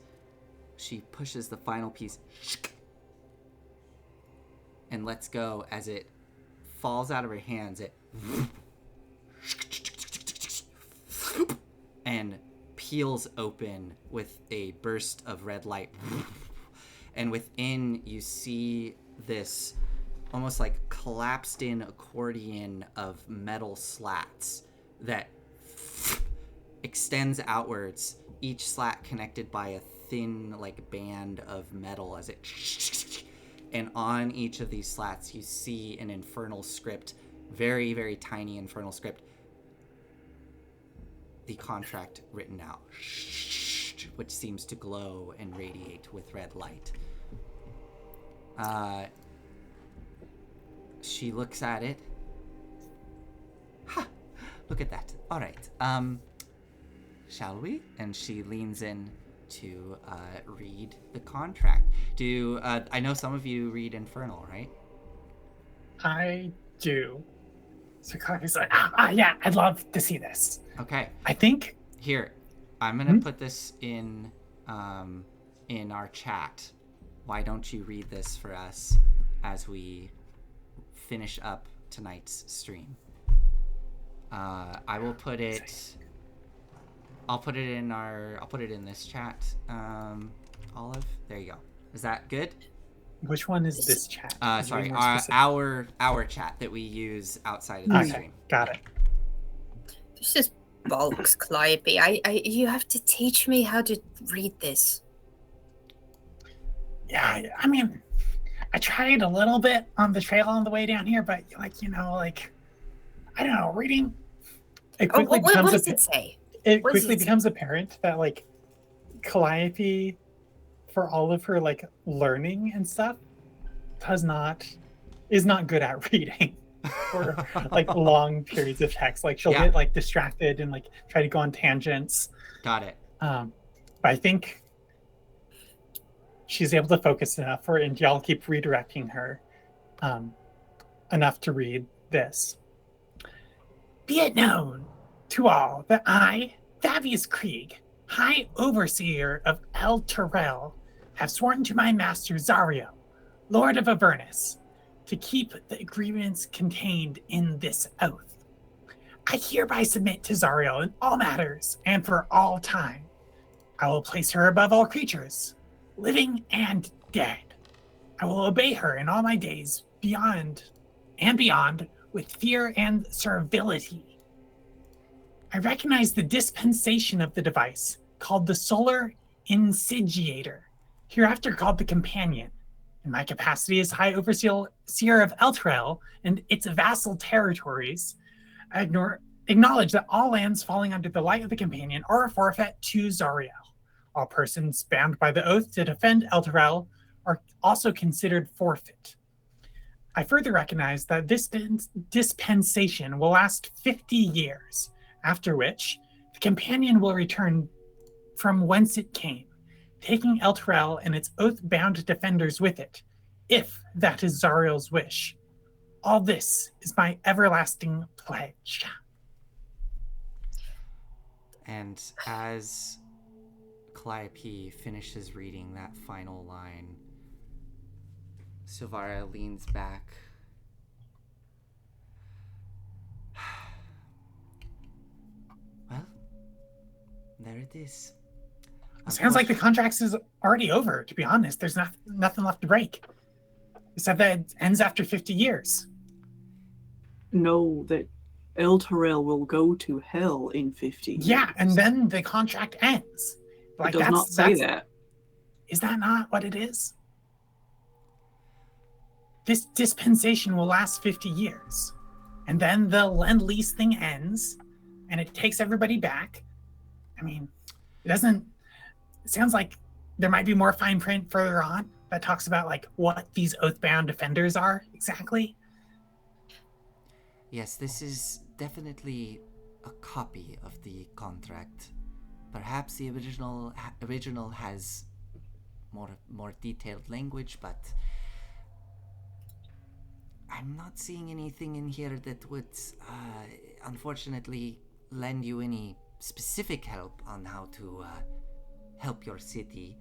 she pushes the final piece and lets go. As it falls out of her hands, it and peels open with a burst of red light, and within you see this almost like collapsed in accordion of metal slats that extends outwards, each slat connected by a thin like band of metal as it... And on each of these slats, you see an infernal script, very, very tiny infernal script. The contract written out, which seems to glow and radiate with red light. She looks at it. Ha! Look at that. All right. Shall we? And she leans in to read the contract. I know some of you read Infernal, right? I do. So Clarky's like, yeah, I'd love to see this. Okay. I think... Here, I'm gonna put this in our chat. Why don't you read this for us as we finish up tonight's stream? I will put it... I'll put it in this chat. Olive, there you go. Is that good? Which one is this chat? Sorry, our chat that we use outside of the stream. Got it. This is bollocks, Calliope. You have to teach me how to read this. Yeah, I mean, I tried a little bit on the trail on the way down here, but I don't know, reading. It quickly what does it say? It quickly becomes apparent that Calliope, for all of her learning and stuff, is not good at reading for long periods of text. She'll get distracted and try to go on tangents. Got it. But I think she's able to focus enough, and y'all keep redirecting her enough to read this. Be it known to all that I, Thavius Krieg, High Overseer of El Terrell, have sworn to my master Zario, Lord of Avernus, to keep the agreements contained in this oath. I hereby submit to Zariel in all matters and for all time. I will place her above all creatures, living and dead. I will obey her in all my days, beyond and beyond, with fear and servility. I recognize the dispensation of the device, called the Solar Insidiator, hereafter called the Companion. In my capacity as High Overseer of Elturel and its vassal territories, I acknowledge that all lands falling under the light of the Companion are a forfeit to Zariel. All persons bound by the oath to defend Elturel are also considered forfeit. I further recognize that this dispensation will last 50 years, after which the Companion will return from whence it came, taking Elturel and its oath-bound defenders with it, if that is Zariel's wish. All this is my everlasting pledge. And as Calliope finishes reading that final line, Silvara leans back. Well, there it is. Sounds like the contract is already over, to be honest. There's nothing left to break. Except that it ends after 50 years. Know that Elturel will go to hell in 50 years. Yeah, and then the contract ends. It does not say that. Is that not what it is? This dispensation will last 50 years. And then the Lend-Lease thing ends, and it takes everybody back. I mean, it sounds like there might be more fine print further on that talks about like what these oath-bound defenders are exactly. Yes, this is definitely a copy of the contract. Perhaps the original has more detailed language, but I'm not seeing anything in here that would, unfortunately, lend you any specific help on how to help your city.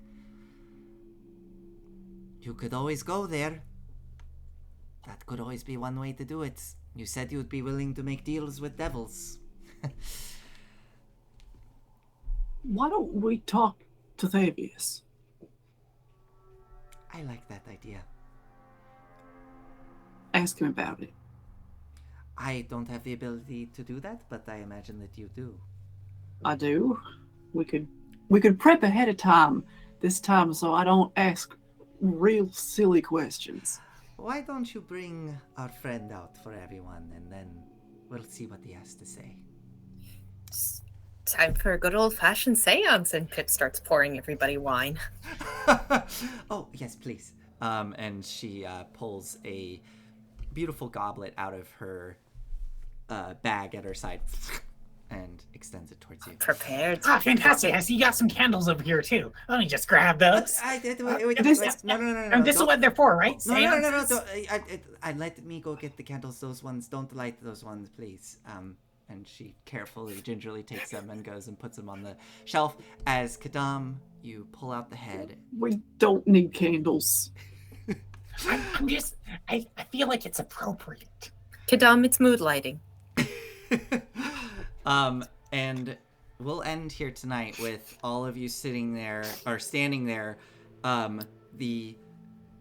You could always go there. That could always be one way to do it. You said you'd be willing to make deals with devils. Why don't we talk to Thavius? I like that idea. Ask him about it. I don't have the ability to do that, but I imagine that you do. I do. We could prep ahead of time this time so I don't ask real silly questions. Why don't you bring our friend out for everyone, and then we'll see what he has to say. Time for a good old-fashioned seance, and Pip starts pouring everybody wine. Oh, yes, please. And she pulls a beautiful goblet out of her bag at her side and extends it towards you. Prepared. Ah, fantastic. I see you got some candles over here, too. Let me just grab those. No. And this is what they're for, right? No. I let me go get the candles. Those ones, don't light those ones, please. And she carefully, gingerly takes them and goes and puts them on the shelf. As Kadam, you pull out the head. We don't need candles. I feel like it's appropriate. Kadam, it's mood lighting. And we'll end here tonight with all of you sitting there, or standing there, the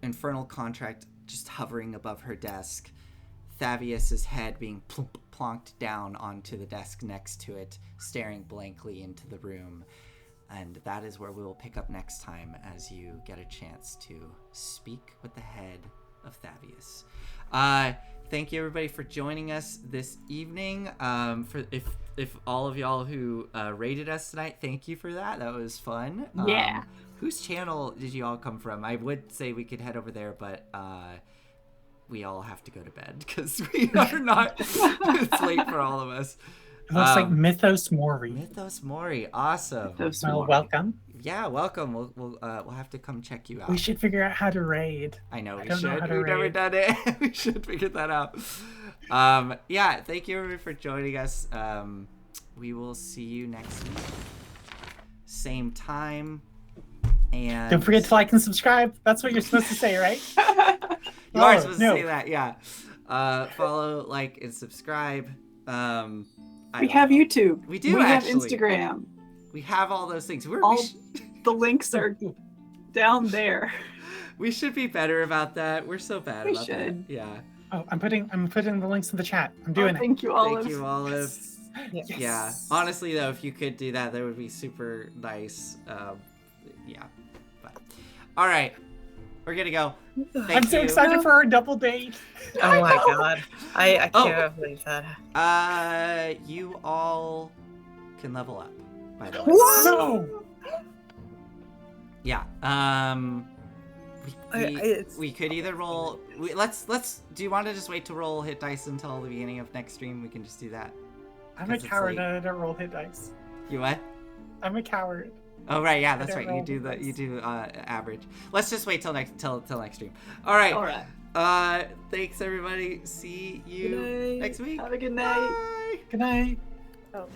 infernal contract just hovering above her desk, Thavius's head being plonked down onto the desk next to it, staring blankly into the room. And that is where we will pick up next time as you get a chance to speak with the head of Thavius. Thank you everybody for joining us this evening. If all of y'all who rated us tonight, thank you for that. That was fun. Yeah. Whose channel did you all come from? I would say we could head over there, but we all have to go to bed because we are not. It's late for all of us. It looks like Mythos Mori. Mythos Mori, awesome. Well, welcome. Yeah, welcome. We'll have to come check you out. We should figure out how to raid. I know we don't should. know how to We've never raid. done it. We should figure that out. Yeah, thank you everybody for joining us. We will see you next week. Same time. And Don't forget to like and subscribe. That's what you're supposed to say, right? You are supposed to say that, yeah. Follow, like, and subscribe. We have YouTube. We do We have actually. Instagram. We have all those things. The links are down there. We should be better about that. We're so bad We about should. that. Yeah. Oh, I'm putting the links in the chat. I'm doing it. Thank you, Olive. Thank you, Olive. Yes. Yeah. Honestly, though, if you could do that, that would be super nice. Yeah. But all right, we're gonna go. Thank I'm so you. excited for our double date. Oh my god. I Oh. can't believe that. You all can level up. By the way. No. Yeah. We could either roll. Let's. Do you want to just wait to roll hit dice until the beginning of next stream? We can just do that. I'm a 'Cause it's coward. late. I don't roll hit dice. You what? I'm a coward. Oh right, yeah, that's don't right. You roll do hit you dice. do average. Let's just wait till next stream. All right. All right. Thanks everybody. See you Good night. next week. Have a good night. Bye. Good night. Oh.